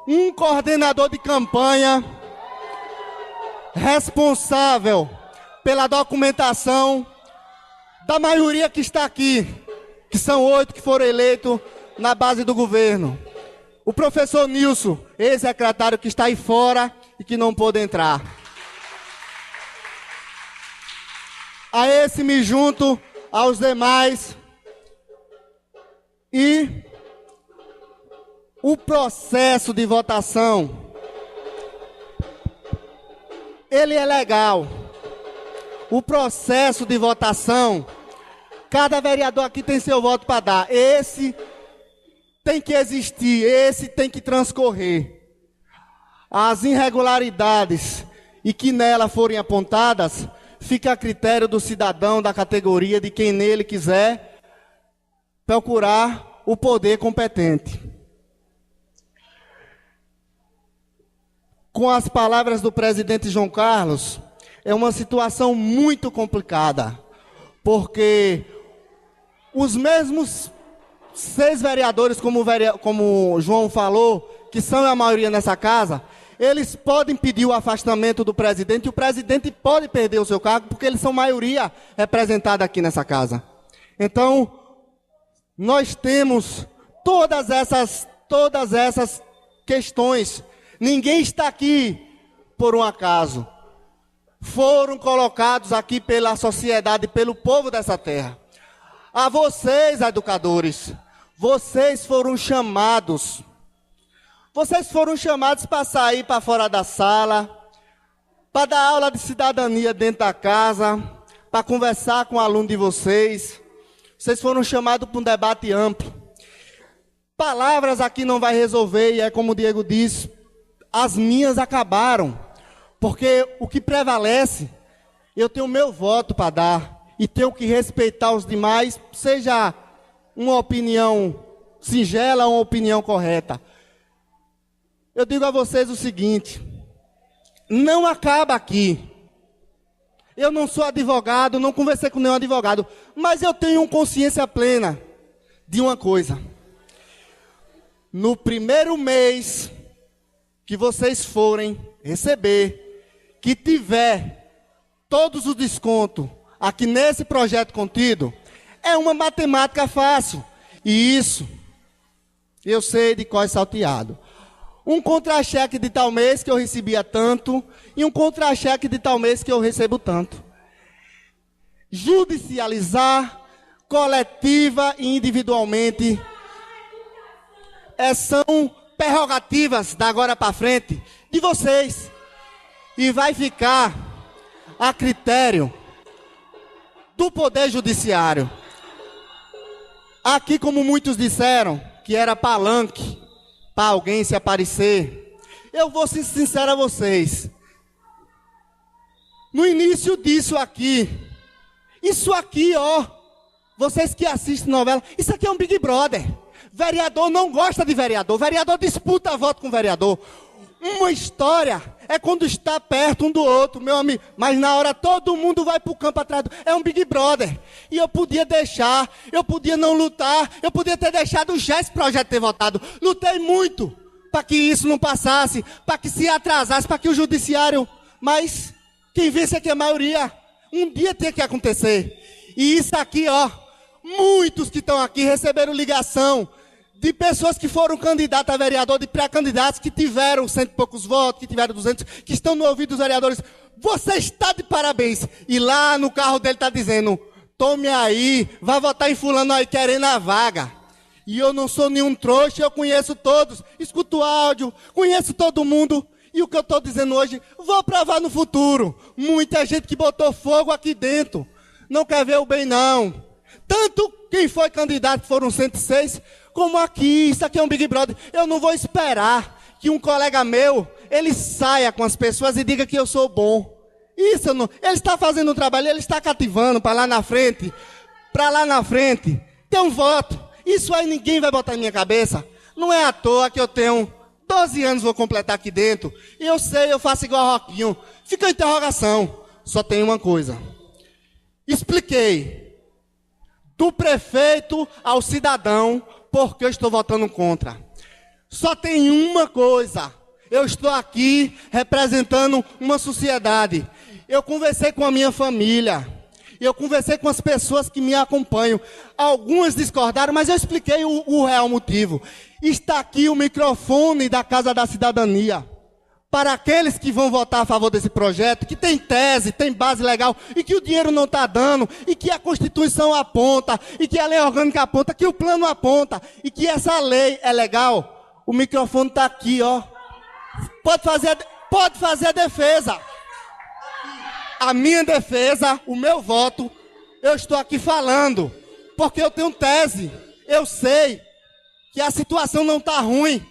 Um coordenador de campanha responsável pela documentação da maioria que está aqui, que são 8 que foram eleitos na base do governo. O professor Nilson, ex-secretário que está aí fora e que não pôde entrar. A esse me junto aos demais. E o processo de votação, ele é legal. o processo de votação, cada vereador aqui tem seu voto para dar. Esse tem que existir, esse tem que transcorrer. As irregularidades e que nela forem apontadas, fica a critério do cidadão, da categoria, de quem nele quiser procurar o poder competente. Com as palavras do presidente João Carlos, é uma situação muito complicada, porque os mesmos 6 vereadores, como o João falou, que são a maioria nessa casa, eles podem pedir o afastamento do presidente, e o presidente pode perder o seu cargo, porque eles são maioria representada aqui nessa casa. Então, nós temos todas essas questões. Ninguém está aqui por um acaso. Foram colocados aqui pela sociedade, pelo povo dessa terra. A vocês, educadores, vocês foram chamados. Vocês foram chamados para sair para fora da sala, para dar aula de cidadania dentro da casa, para conversar com o aluno de vocês. Vocês foram chamados para um debate amplo. Palavras aqui não vai resolver, e é como o Diego disse, as minhas acabaram. Porque o que prevalece, eu tenho o meu voto para dar, e tenho que respeitar os demais, seja uma opinião singela ou uma opinião correta. Eu digo a vocês o seguinte, não acaba aqui. Eu não sou advogado, não conversei com nenhum advogado, mas eu tenho consciência plena de uma coisa. No primeiro mês que vocês forem receber, que tiver todos os descontos aqui nesse projeto contido, é uma matemática fácil. E isso, eu sei de cor salteado. Um contra-cheque de tal mês que eu recebia tanto, e um contra-cheque de tal mês que eu recebo tanto. Judicializar, coletiva e individualmente, são prerrogativas da agora para frente de vocês. E vai ficar a critério do Poder Judiciário. Aqui, como muitos disseram, que era palanque para alguém se aparecer, eu vou ser sincero a vocês. No início disso aqui, isso aqui, ó, vocês que assistem novela, isso aqui é um Big Brother. Vereador não gosta de vereador, vereador disputa voto com vereador. Uma história é quando está perto um do outro, meu amigo, mas na hora todo mundo vai para o campo atrás. É um Big Brother. E eu podia deixar, eu podia não lutar, eu podia ter deixado já esse projeto ter votado. Lutei muito para que isso não passasse, para que se atrasasse, para que o judiciário... Mas quem vence aqui é a maioria. Um dia tem que acontecer. E isso aqui, ó, muitos que estão aqui receberam ligação de pessoas que foram candidatas a vereador, de pré-candidatos que tiveram 100 e poucos votos, que tiveram 200, que estão no ouvido dos vereadores. Você está de parabéns. E lá no carro dele está dizendo, tome aí, vai votar em fulano aí querendo a vaga. E eu não sou nenhum trouxa, eu conheço todos, escuto áudio, conheço todo mundo. E o que eu estou dizendo hoje, vou provar no futuro. Muita gente que botou fogo aqui dentro, não quer ver o bem não. Tanto quem foi candidato, que foram 106, como aqui, isso aqui é um Big Brother. Eu não vou esperar que um colega meu, ele saia com as pessoas e diga que eu sou bom. Isso eu não... Ele está fazendo um trabalho, ele está cativando para lá na frente, ter um voto. Isso aí ninguém vai botar em minha cabeça. Não é à toa que eu tenho 12 anos, vou completar aqui dentro. E eu sei, eu faço igual a Roquinho. Fica a interrogação. Só tem uma coisa. Expliquei. Do prefeito ao cidadão, porque eu estou votando contra. Só tem uma coisa. Eu estou aqui representando uma sociedade. Eu conversei com a minha família. Eu conversei com as pessoas que me acompanham. Algumas discordaram, mas eu expliquei o real motivo. Está aqui o microfone da Casa da Cidadania. Para aqueles que vão votar a favor desse projeto, que tem tese, tem base legal, e que o dinheiro não está dando, e que a Constituição aponta, e que a lei orgânica aponta, que o plano aponta, e que essa lei é legal, o microfone está aqui, ó. Pode fazer a defesa. a minha defesa, o meu voto, eu estou aqui falando, porque eu tenho tese. Eu sei que a situação não está ruim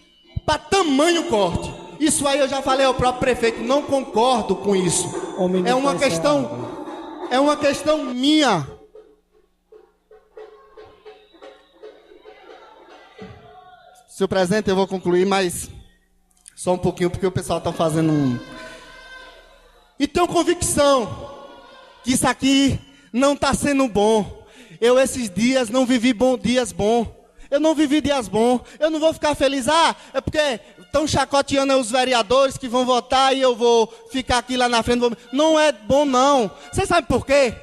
para tamanho corte. Isso aí eu já falei ao próprio prefeito, não concordo com isso. É uma questão minha. Senhor presidente, eu vou concluir, mas só um pouquinho, porque o pessoal está fazendo um... E tenho convicção que isso aqui não está sendo bom. Eu, esses dias, não vivi dias bons. Eu não vivi dias bons. Eu não vou ficar feliz. É porque estão chacoteando os vereadores que vão votar e eu vou ficar aqui lá na frente. Não é bom, não. Você sabe por quê?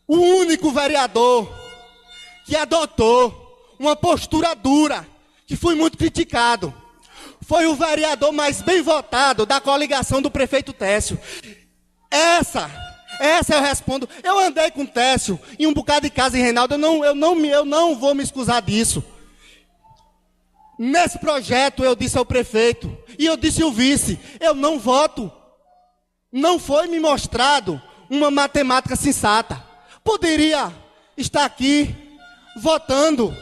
O único vereador que adotou uma postura dura, que foi muito criticado, foi o vereador mais bem votado da coligação do prefeito Técio. Essa eu respondo. Eu andei com o Técio em um bocado de casa em Reinaldo. Eu não vou me excusar disso. Nesse projeto eu disse ao prefeito e eu disse ao vice, eu não voto. Não foi me mostrado uma matemática sensata. Poderia estar aqui votando.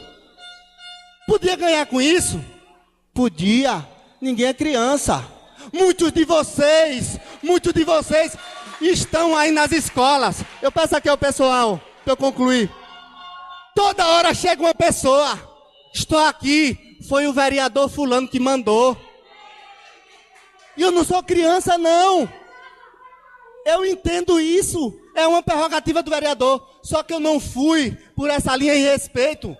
Podia ganhar com isso? Podia. Ninguém é criança. Muitos de vocês estão aí nas escolas. Eu peço aqui ao pessoal, para eu concluir. Toda hora chega uma pessoa. Estou aqui. Foi o vereador fulano que mandou. E eu não sou criança, não. Eu entendo isso. É uma prerrogativa do vereador. Só que eu não fui por essa linha em respeito.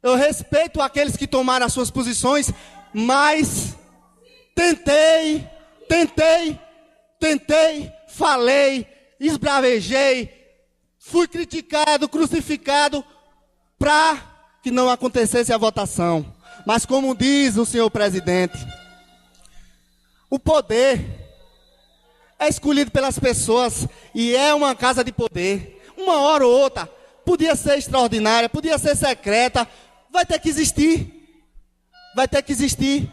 Eu respeito aqueles que tomaram as suas posições, mas tentei, falei, esbravejei, fui criticado, crucificado, para que não acontecesse a votação. Mas como diz o senhor presidente, o poder é escolhido pelas pessoas e é uma casa de poder. Uma hora ou outra, podia ser extraordinária, podia ser secreta, vai ter que existir. Vai ter que existir.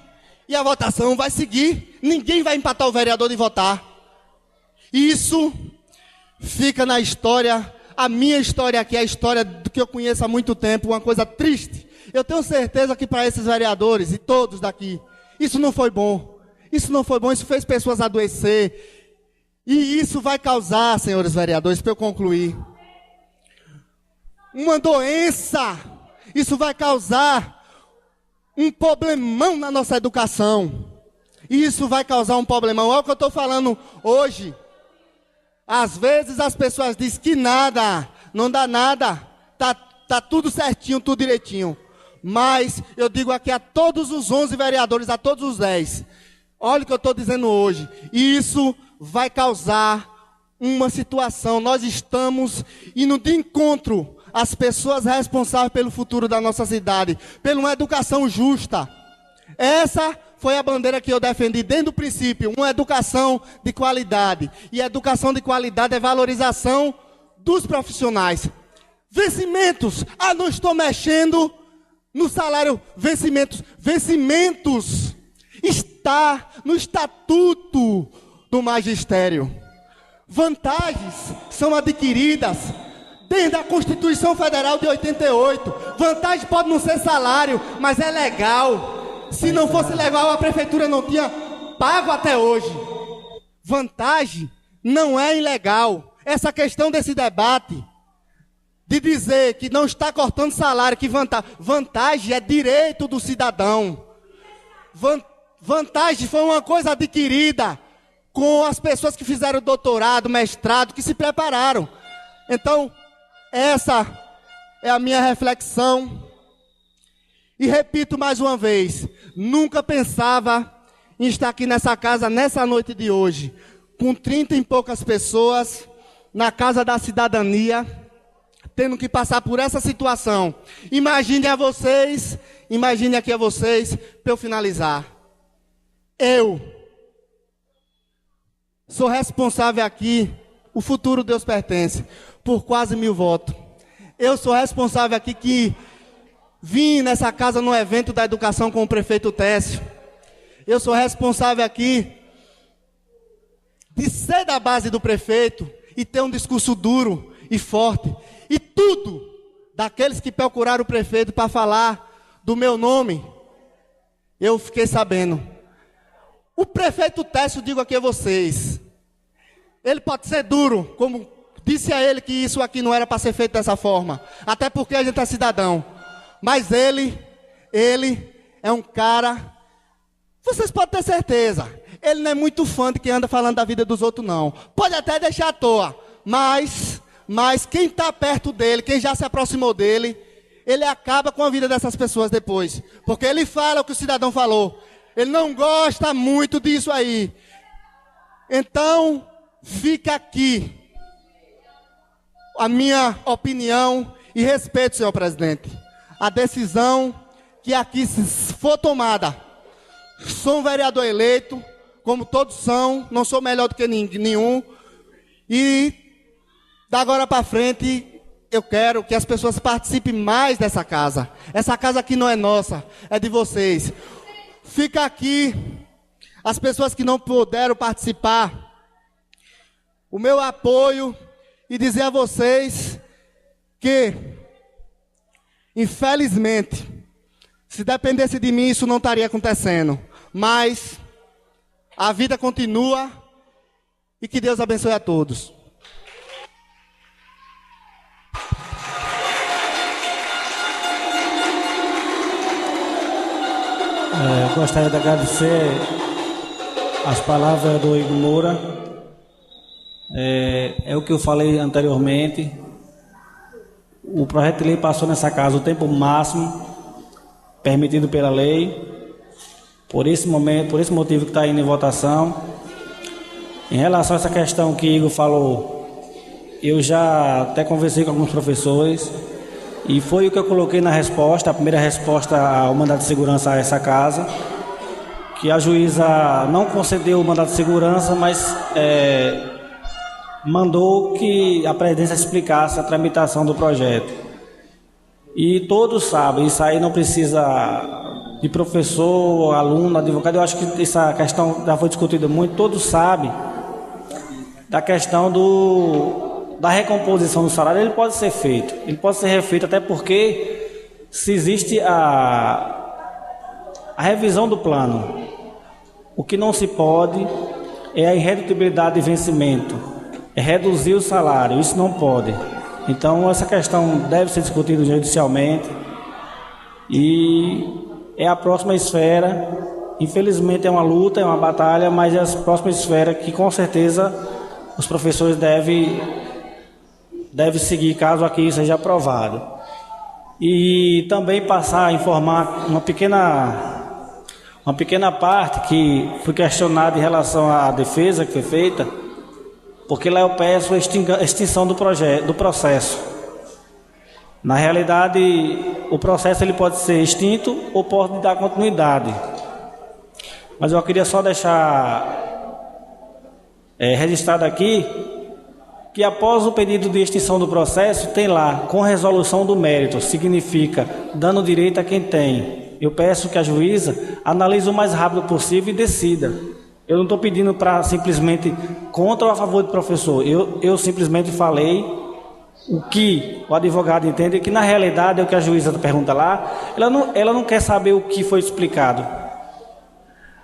E a votação vai seguir. Ninguém vai empatar o vereador de votar. Isso fica na história. A minha história aqui é a história do que eu conheço há muito tempo. Uma coisa triste. Eu tenho certeza que para esses vereadores e todos daqui, isso não foi bom. Isso não foi bom. Isso fez pessoas adoecer. E isso vai causar, senhores vereadores, para eu concluir, uma doença. Isso vai causar um problemão na nossa educação. Isso vai causar um problemão. Olha o que eu estou falando hoje. Às vezes as pessoas dizem que nada, não dá nada. Tá tudo certinho, tudo direitinho. Mas eu digo aqui a todos os 11 vereadores, a todos os 10. Olha o que eu estou dizendo hoje. Isso vai causar uma situação. Nós estamos indo de encontro às pessoas responsáveis pelo futuro da nossa cidade, pela uma educação justa. Essa foi a bandeira que eu defendi desde o princípio, uma educação de qualidade. E a educação de qualidade é valorização dos profissionais. Vencimentos. Não estou mexendo no salário. Vencimentos. Vencimentos está no estatuto do magistério. Vantagens são adquiridas desde a Constituição Federal de 88. Vantagem pode não ser salário, mas é legal. Se não fosse legal, a prefeitura não tinha pago até hoje. Vantagem não é ilegal. Essa questão desse debate, de dizer que não está cortando salário, que vantagem é direito do cidadão. Vantagem foi uma coisa adquirida com as pessoas que fizeram doutorado, mestrado, que se prepararam. Então, essa é a minha reflexão. E repito mais uma vez, nunca pensava em estar aqui nessa casa, nessa noite de hoje, com 30 e poucas pessoas, na Casa da Cidadania, tendo que passar por essa situação. Imagine aqui a vocês, para eu finalizar. Eu sou responsável aqui, o futuro Deus pertence, por quase 1000 votos. Eu sou responsável aqui que vim nessa casa no evento da educação com o prefeito Técio. Eu sou responsável aqui de ser da base do prefeito e ter um discurso duro e forte. E tudo daqueles que procuraram o prefeito para falar do meu nome, eu fiquei sabendo. O prefeito Técio, digo aqui a vocês, ele pode ser duro, como disse a ele que isso aqui não era para ser feito dessa forma, até porque a gente é cidadão. Mas ele é um cara, vocês podem ter certeza, ele não é muito fã de quem anda falando da vida dos outros, não. Pode até deixar à toa, mas quem está perto dele, quem já se aproximou dele, ele acaba com a vida dessas pessoas depois. Porque ele fala o que o cidadão falou. Ele não gosta muito disso aí. Então, fica aqui a minha opinião e respeito, senhor presidente. A decisão que aqui for tomada. Sou um vereador eleito, como todos são, não sou melhor do que nenhum. E da agora para frente, eu quero que as pessoas participem mais dessa casa. Essa casa aqui não é nossa, é de vocês. Fica aqui, as pessoas que não puderam participar, o meu apoio e dizer a vocês que, infelizmente, se dependesse de mim, isso não estaria acontecendo. Mas a vida continua e que Deus abençoe a todos. Gostaria de agradecer as palavras do Igor Moura. É o que eu falei anteriormente. O projeto de lei passou nessa casa o tempo máximo permitido pela lei. Por esse motivo que está indo em votação. Em relação a essa questão que Igor falou, eu já até conversei com alguns professores. E foi o que eu coloquei na resposta, a primeira resposta ao mandato de segurança a essa casa, que a juíza não concedeu o mandato de segurança, mas mandou que a presidência explicasse a tramitação do projeto. E todos sabem, isso aí não precisa de professor, aluno, advogado, eu acho que essa questão já foi discutida muito, todos sabem da questão da recomposição do salário. Ele pode ser feito, ele pode ser refeito, até porque se existe a revisão do plano, o que não se pode é a irredutibilidade de vencimento, é reduzir o salário, isso não pode. Então essa questão deve ser discutida judicialmente e é a próxima esfera, infelizmente é uma luta, é uma batalha, mas é a próxima esfera que com certeza os professores devem seguir caso aqui seja aprovado. E também passar a informar uma pequena parte que foi questionada em relação à defesa que foi feita, porque lá eu peço a extinção do processo. Na realidade, o processo ele pode ser extinto ou pode dar continuidade. Mas eu queria só deixar registrado aqui que após o pedido de extinção do processo, tem lá, com resolução do mérito, significa dando direito a quem tem. Eu peço que a juíza analise o mais rápido possível e decida. Eu não estou pedindo para simplesmente contra ou a favor do professor. Eu simplesmente falei o que o advogado entende, que na realidade é o que a juíza pergunta lá, ela não quer saber o que foi explicado.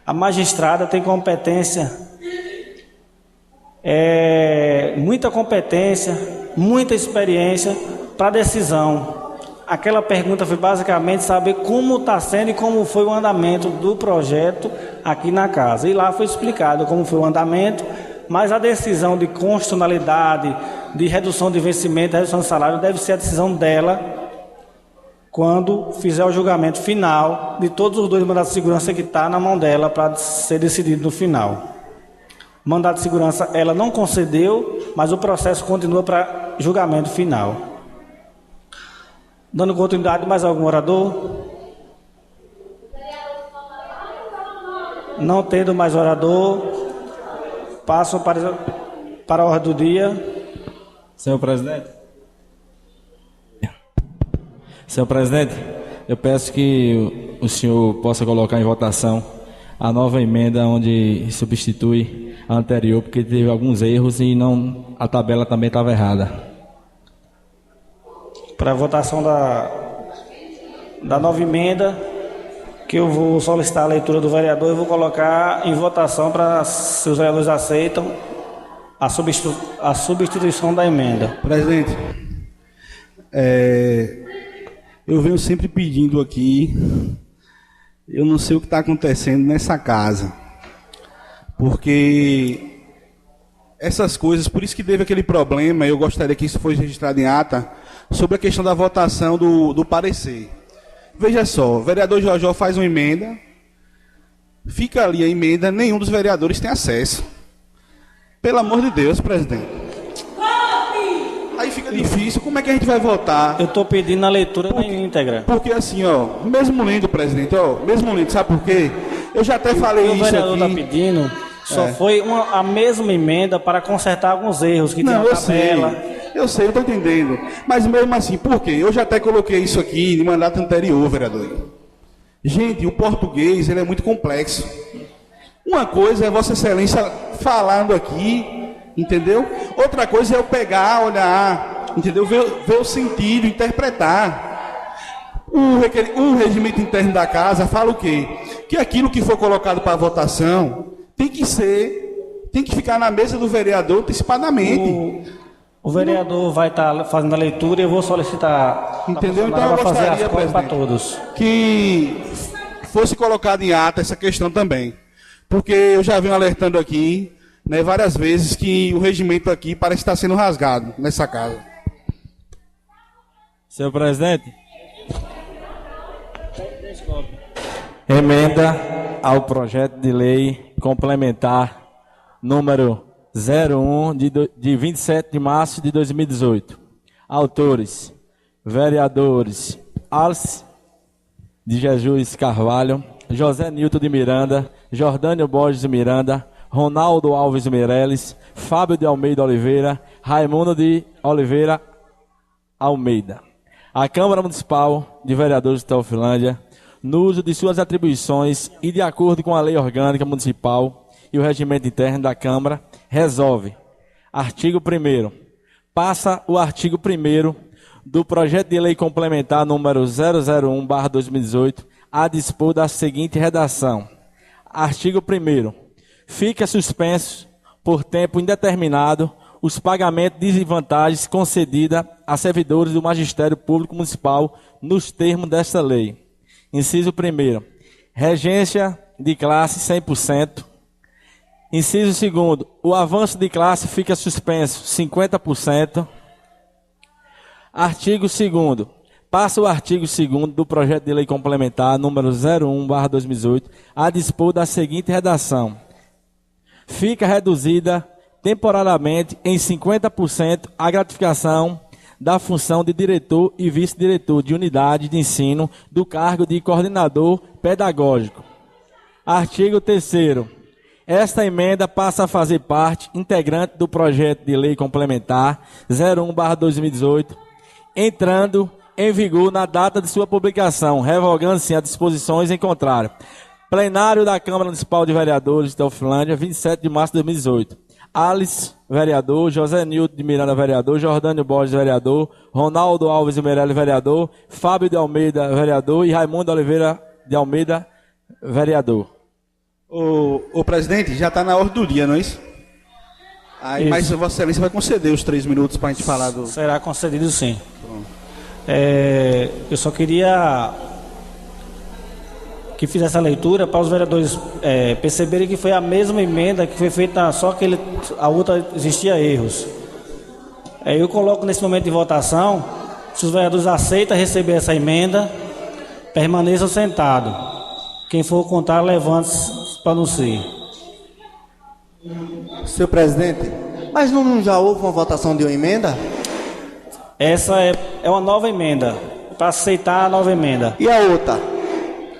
A magistrada tem competência, muita competência, muita experiência para decisão. Aquela pergunta foi basicamente saber como está sendo e como foi o andamento do projeto aqui na casa. E lá foi explicado como foi o andamento, mas a decisão de constitucionalidade, de redução de vencimento, redução de salário, deve ser a decisão dela quando fizer o julgamento final de todos os dois mandatos de segurança que está na mão dela para ser decidido no final. O mandato de segurança ela não concedeu, mas o processo continua para julgamento final. Dando continuidade, mais algum orador? Não tendo mais orador, passo para a ordem do dia. Senhor presidente, eu peço que o senhor possa colocar em votação a nova emenda onde substitui anterior, porque teve alguns erros e a tabela também estava errada. Para a votação da nova emenda, que eu vou solicitar a leitura do vereador e vou colocar em votação para, se os vereadores aceitam, a substituição da emenda. Presidente, eu venho sempre pedindo aqui, eu não sei o que está acontecendo nessa casa, porque essas coisas, por isso que teve aquele problema, eu gostaria que isso fosse registrado em ata, sobre a questão da votação do parecer. Veja só, o vereador Jojó faz uma emenda, fica ali a emenda, nenhum dos vereadores tem acesso. Pelo amor de Deus, presidente. Aí fica difícil, como é que a gente vai votar? Eu estou pedindo a leitura na íntegra. Porque assim, mesmo lendo, presidente, mesmo lendo, sabe por quê? Eu já até falei isso aqui. O vereador está pedindo, só foi a mesma emenda para consertar alguns erros que tem na tabela. Eu sei, eu estou entendendo. Mas mesmo assim, por quê? Eu já até coloquei isso aqui no mandato anterior, vereador. Gente, o português, ele é muito complexo. Uma coisa é Vossa Excelência falando aqui, entendeu? Outra coisa é eu pegar, olhar, entendeu? Ver o sentido, interpretar. O regimento interno da casa fala o quê? Que aquilo que for colocado para votação tem que ficar na mesa do vereador antecipadamente. O vereador vai estar fazendo a leitura e eu vou solicitar. Entendeu? Então eu gostaria, para todos, que fosse colocado em ata essa questão também. Porque eu já venho alertando aqui, né, várias vezes, que o regimento aqui parece estar sendo rasgado nessa casa. Senhor presidente, emenda ao projeto de lei complementar número 01 de 27 de março de 2018. Autores: vereadores Alice de Jesus Carvalho, José Nilton de Miranda, Jordânio Borges de Miranda, Ronaldo Alves Meirelles, Fábio de Almeida Oliveira, Raimundo de Oliveira Almeida. A Câmara Municipal de Vereadores de Teofilândia, no uso de suas atribuições e de acordo com a Lei Orgânica Municipal e o Regimento Interno da Câmara, resolve. Artigo 1º. Passa o artigo 1º do projeto de lei complementar número 001/2018 a dispor da seguinte redação. Artigo 1º. Fica suspenso por tempo indeterminado os pagamentos de desvantagens concedidas a servidores do Magistério Público Municipal nos termos desta lei. Inciso 1º. Regência de classe 100%. Inciso 2º. O avanço de classe fica suspenso 50%. Artigo 2º. Passa o artigo 2º do projeto de lei complementar número 01/2018 a dispor da seguinte redação. Fica reduzida temporariamente em 50% a gratificação da função de diretor e vice-diretor de unidade de ensino do cargo de coordenador pedagógico. Artigo 3º. Esta emenda passa a fazer parte integrante do projeto de lei complementar 01/2018, entrando em vigor na data de sua publicação, revogando-se as disposições em contrário. Plenário da Câmara Municipal de Vereadores de Teofilândia, 27 de março de 2018. Alice, vereador. José Nilton de Miranda, vereador. Jordânio Borges, vereador. Ronaldo Alves de Meirelles, vereador. Fábio de Almeida, vereador. E Raimundo Oliveira de Almeida, vereador. O presidente, já está na ordem do dia, não é isso? Aí, mas Vossa Excelência vai conceder os 3 minutos para a gente falar do... Será concedido, sim. Eu só queria que fizesse a leitura para os vereadores perceberem que foi a mesma emenda que foi feita, só que a outra existia erros. Eu coloco nesse momento de votação, se os vereadores aceitam receber essa emenda, permaneçam sentados. Quem for contar, levante-se para anuncie. Senhor presidente, mas não já houve uma votação de uma emenda? Essa é uma nova emenda, para aceitar a nova emenda. E a outra?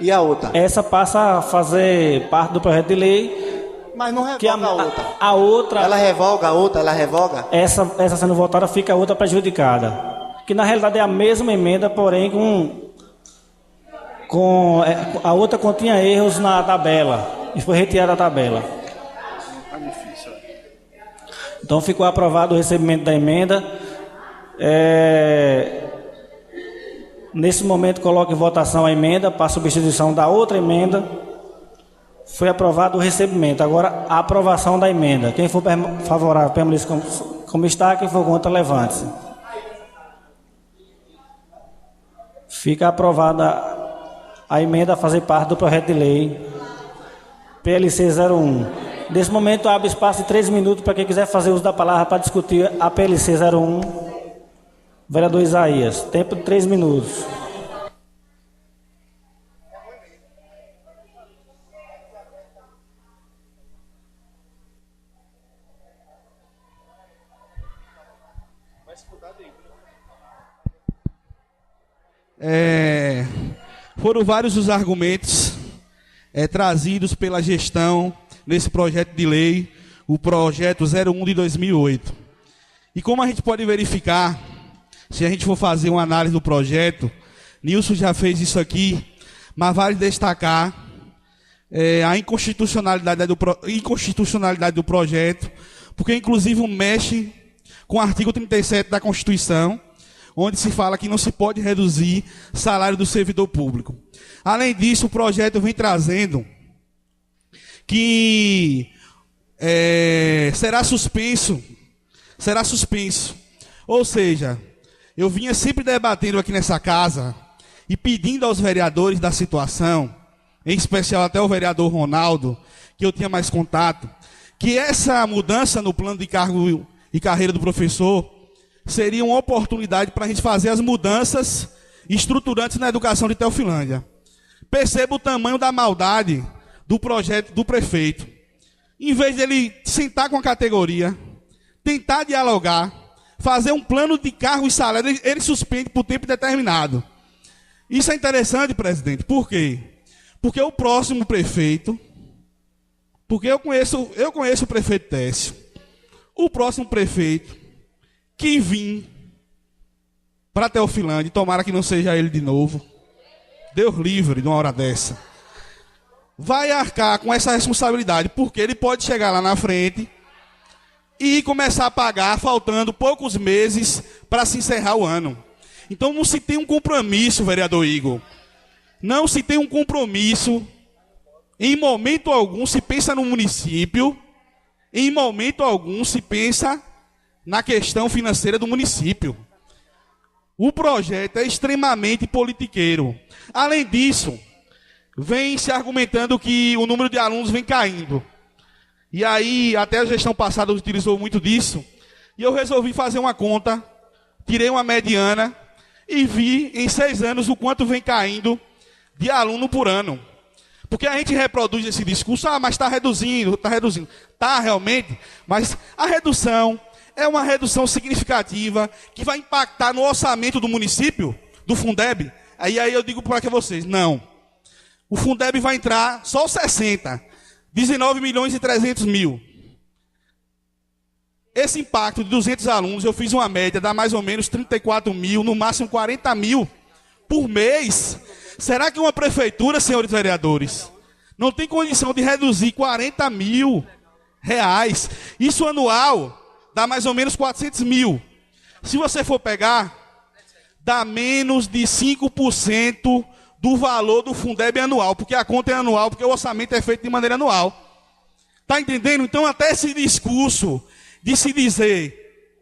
E a outra? Essa passa a fazer parte do projeto de lei. Mas não revoga que a outra. A outra... Ela revoga a outra, ela revoga? Essa sendo votada, fica a outra prejudicada. Que na realidade é a mesma emenda, porém a outra continha erros na tabela. E foi retirada da tabela. Tá difícil. Então ficou aprovado o recebimento da emenda. Nesse momento coloco em votação a emenda para substituição da outra emenda. Foi aprovado o recebimento. Agora a aprovação da emenda. Quem for favorável permaneça como está, quem for contra levante-se. Fica aprovada a emenda a fazer parte do projeto de lei PLC 01. Nesse momento, abre espaço de 3 minutos para quem quiser fazer uso da palavra para discutir a PLC 01. Vereador Isaías, tempo de 3 minutos. Foram vários os argumentos trazidos pela gestão nesse projeto de lei, o projeto 01 de 2008. E como a gente pode verificar, se a gente for fazer uma análise do projeto, Nilson já fez isso aqui, mas vale destacar a inconstitucionalidade do projeto, porque inclusive mexe com o artigo 37 da Constituição, onde se fala que não se pode reduzir salário do servidor público. Além disso, o projeto vem trazendo que será suspenso. Ou seja, eu vinha sempre debatendo aqui nessa casa e pedindo aos vereadores da situação, em especial até o vereador Ronaldo, que eu tinha mais contato, que essa mudança no plano de cargo e carreira do professor seria uma oportunidade para a gente fazer as mudanças estruturantes na educação de Teofilândia. Perceba o tamanho da maldade do projeto do prefeito. Em vez de ele sentar com a categoria, tentar dialogar, fazer um plano de cargo e salário, ele suspende por tempo determinado. Isso é interessante, presidente. Por quê? Porque o próximo prefeito, porque eu conheço o prefeito Técio, o próximo prefeito que vir para Teofilândia, tomara que não seja ele de novo, Deus livre de uma hora dessa, vai arcar com essa responsabilidade, porque ele pode chegar lá na frente e começar a pagar, faltando poucos meses para se encerrar o ano. Então não se tem um compromisso, vereador Igor, não se tem um compromisso, em momento algum se pensa no município, em momento algum se pensa na questão financeira do município. O projeto é extremamente politiqueiro. Além disso, vem se argumentando que o número de alunos vem caindo. E aí, até a gestão passada utilizou muito disso. E eu resolvi fazer uma conta, tirei uma mediana e vi em 6 anos o quanto vem caindo de aluno por ano. Porque a gente reproduz esse discurso, mas está reduzindo. Está realmente, mas a redução é uma redução significativa que vai impactar no orçamento do município, do Fundeb. Aí eu digo para vocês, não. O Fundeb vai entrar só 60, 19 milhões e 300 mil. Esse impacto de 200 alunos, eu fiz uma média, dá mais ou menos 34 mil, no máximo 40 mil por mês. Será que uma prefeitura, senhores vereadores, não tem condição de reduzir 40 mil reais? Isso anual dá mais ou menos 400 mil. Se você for pegar, dá menos de 5% do valor do Fundeb anual, porque a conta é anual, porque o orçamento é feito de maneira anual. Está entendendo? Então, até esse discurso de se dizer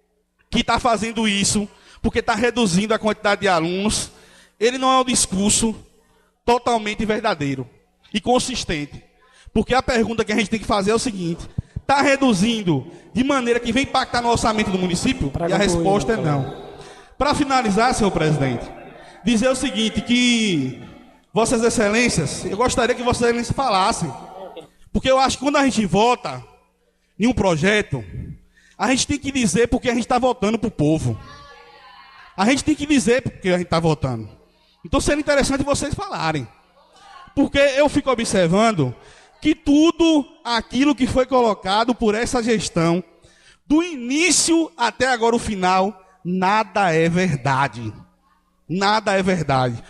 que está fazendo isso, porque está reduzindo a quantidade de alunos, ele não é um discurso totalmente verdadeiro e consistente. Porque a pergunta que a gente tem que fazer é o seguinte: está reduzindo de maneira que vem impactar no orçamento do município? E a resposta é não. Para finalizar, senhor presidente, dizer o seguinte, que Vossas Excelências, eu gostaria que Vossas Excelências falassem, porque eu acho que quando a gente vota em um projeto, a gente tem que dizer porque a gente está votando para o povo. A gente tem que dizer porque a gente está votando. Então seria interessante vocês falarem. Porque eu fico observando que tudo aquilo que foi colocado por essa gestão, do início até agora o final, nada é verdade. Nada é verdade.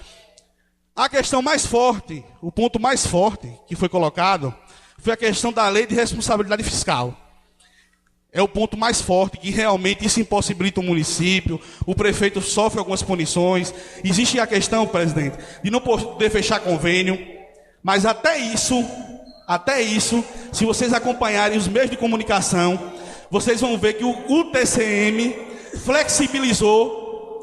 A questão mais forte, o ponto mais forte que foi colocado, foi a questão da lei de responsabilidade fiscal. é o ponto mais forte, que realmente isso impossibilita o município, o prefeito sofre algumas punições. Existe a questão, presidente, de não poder fechar convênio, mas até isso, se vocês acompanharem os meios de comunicação, vocês vão ver que o TCM flexibilizou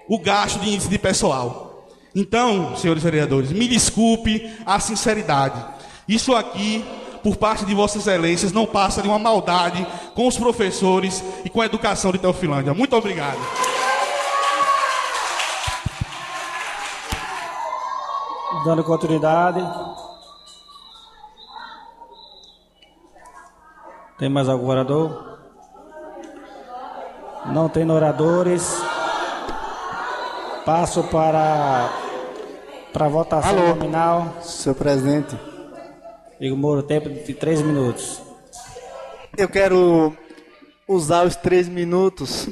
o gasto de índice de pessoal. Então, senhores vereadores, me desculpe a sinceridade. Isso aqui, por parte de vossas excelências, não passa de uma maldade com os professores e com a educação de Teofilândia. Muito obrigado. Dando continuidade. Tem mais algum orador? Não tem oradores. Passo para a votação nominal. Senhor presidente. Igor Moura, tempo de 3 minutos. Eu quero usar os 3 minutos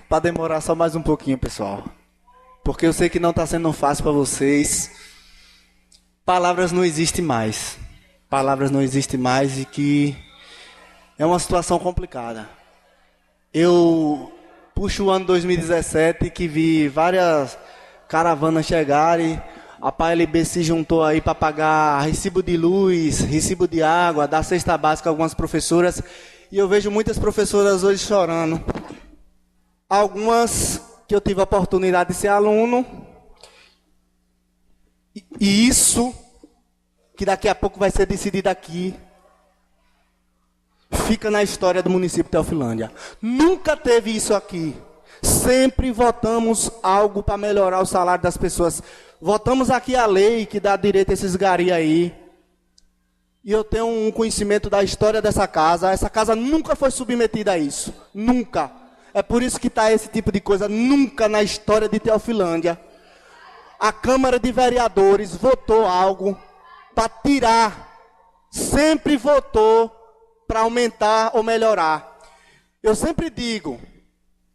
para demorar só mais um pouquinho, pessoal. Porque eu sei que não está sendo fácil para vocês. Palavras não existem mais. Palavras não existem mais e que é uma situação complicada. Eu puxo o ano 2017 que vi várias caravanas chegarem. A PALB se juntou aí para pagar recibo de luz, recibo de água, dar cesta básica a algumas professoras. E eu vejo muitas professoras hoje chorando. Algumas que eu tive a oportunidade de ser aluno. E isso, que daqui a pouco vai ser decidido aqui, fica na história do município de Teofilândia. Nunca teve isso aqui. Sempre votamos algo para melhorar o salário das pessoas. Votamos aqui a lei que dá direito a esses gari aí. E eu tenho um conhecimento da história dessa casa. Essa casa nunca foi submetida a isso. Nunca. É por isso que está esse tipo de coisa. Nunca na história de Teofilândia a Câmara de Vereadores votou algo para tirar. Sempre votou para aumentar ou melhorar. Eu sempre digo,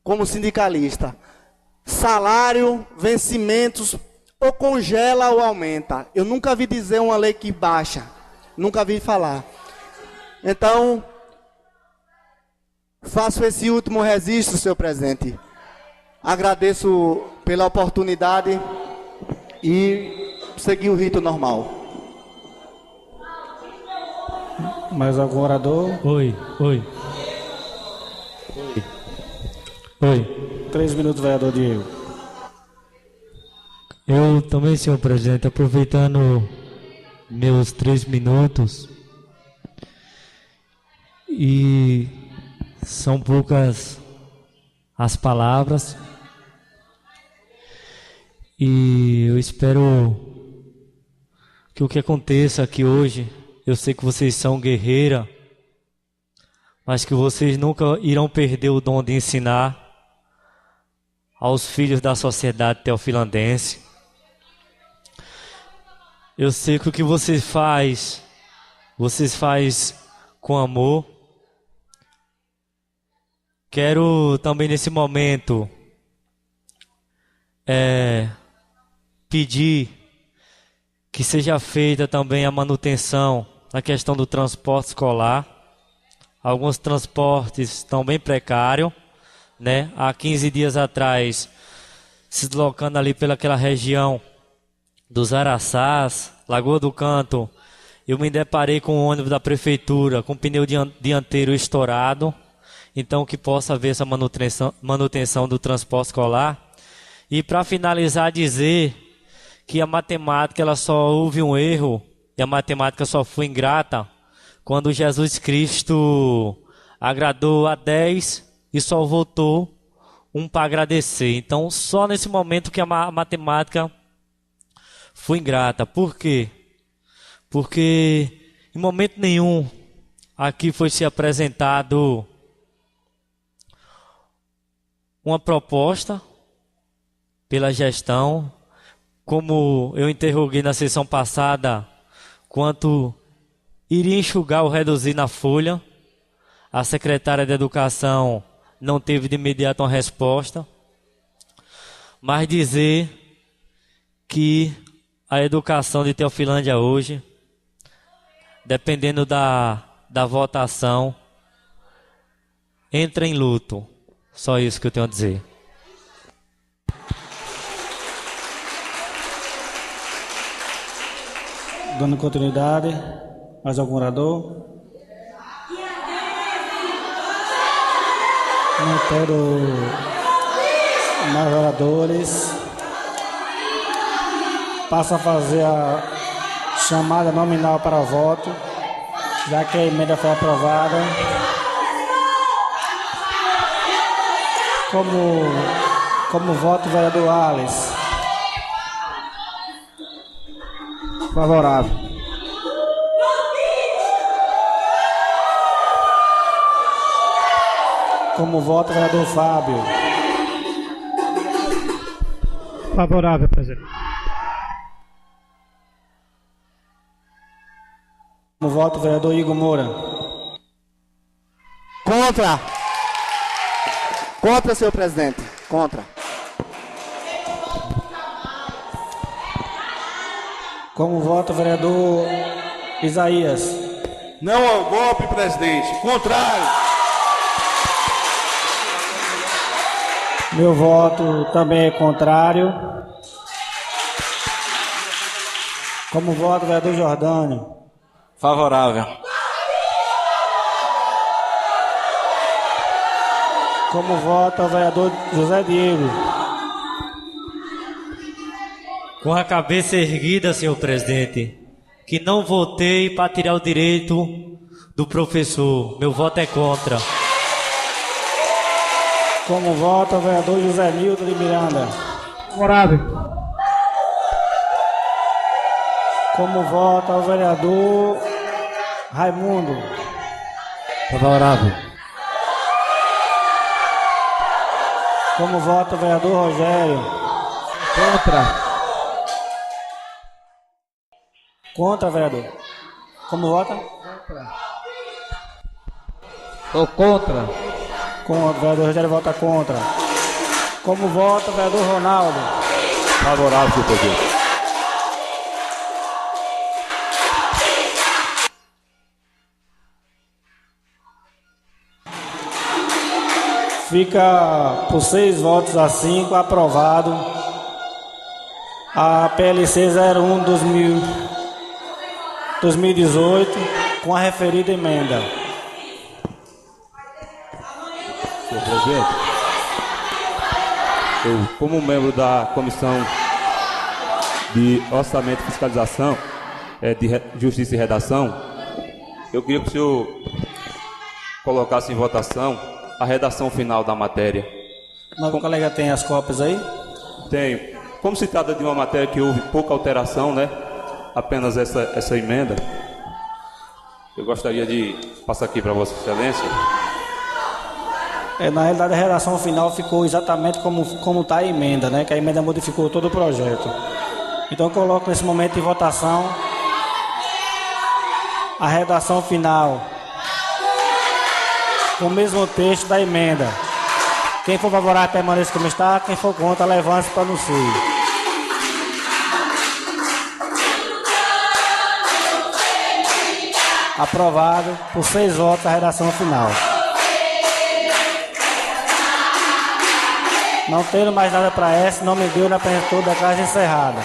como sindicalista, salário, vencimentos, ou congela ou aumenta. Eu nunca vi dizer uma lei que baixa. Nunca vi falar. Então, faço esse último registro, senhor presidente. Agradeço pela oportunidade e seguir o rito normal. Mais algum orador? Oi. 3 minutos, vereador Diego. Eu também, senhor presidente, aproveitando meus 3 minutos, e são poucas as palavras, e eu espero que o que aconteça aqui hoje, eu sei que vocês são guerreira, mas que vocês nunca irão perder o dom de ensinar aos filhos da sociedade teofilandense. Eu sei que o que vocês faz com amor. Quero também nesse momento pedir que seja feita também a manutenção na questão do transporte escolar. Alguns transportes estão bem precários, né? Há 15 dias atrás, se deslocando ali pelaquela região dos Araçás, Lagoa do Canto, eu me deparei com o ônibus da prefeitura com o pneu dianteiro estourado. Então que possa haver essa manutenção do transporte escolar. E para finalizar, dizer que a matemática ela só houve um erro, e a matemática só foi ingrata quando Jesus Cristo agradou a 10 e só voltou um para agradecer. Então só nesse momento que a matemática foi ingrata. Por quê? Porque em momento nenhum aqui foi se apresentado uma proposta pela gestão, como eu interroguei na sessão passada, quanto iria enxugar ou reduzir na folha. A secretária de Educação não teve de imediato uma resposta, mas dizer que a educação de Teofilândia hoje, dependendo da votação, entra em luto. Só isso que eu tenho a dizer. Dando continuidade, mais algum orador? Não quero mais oradores. Passo a fazer a chamada nominal para voto, já que a emenda foi aprovada. Como voto, o vereador Ales. Favorável. Como voto, o vereador Fábio. Favorável, presidente. Como voto, o vereador Igor Moura. Contra. Contra, senhor presidente. Contra. Como voto, o vereador Isaías. Não ao golpe, presidente. Contrário. Meu voto também é contrário. Como voto, o vereador Jordânio. Favorável. Como voto, o vereador José Diego. Com a cabeça erguida, senhor presidente, que não votei para tirar o direito do professor. Meu voto é contra. Como voto, o vereador José Nilton de Miranda. Favorável. Como voto, o vereador Raimundo. Favorável. Como voto, o vereador Rogério. Contra. Contra, vereador. Como vota? Sou contra. Contra, o vereador Rogério vota contra. Como vota, o vereador Ronaldo. Favorável, senhor presidente. Fica por 6 votos a 5 aprovado a PLC 01/2018 com a referida emenda. Senhor presidente, eu, como membro da Comissão de Orçamento e Fiscalização, de Justiça e Redação, eu queria que o senhor colocasse em votação a redação final da matéria. Nosso colega tem as cópias aí? Tem. Como se trata de uma matéria que houve pouca alteração, né? Apenas essa emenda, eu gostaria de passar aqui para Vossa Excelência. Na realidade, a redação final ficou exatamente como está a emenda, né? Que a emenda modificou todo o projeto. Então, eu coloco nesse momento em votação a redação final, com o mesmo texto da emenda. Quem for favorável, permaneça como está. Quem for contra, levante-se para anuncie. Aprovado por 6 votos a redação final. Não tendo mais nada para essa, não me deu na apresentou da casa encerrada.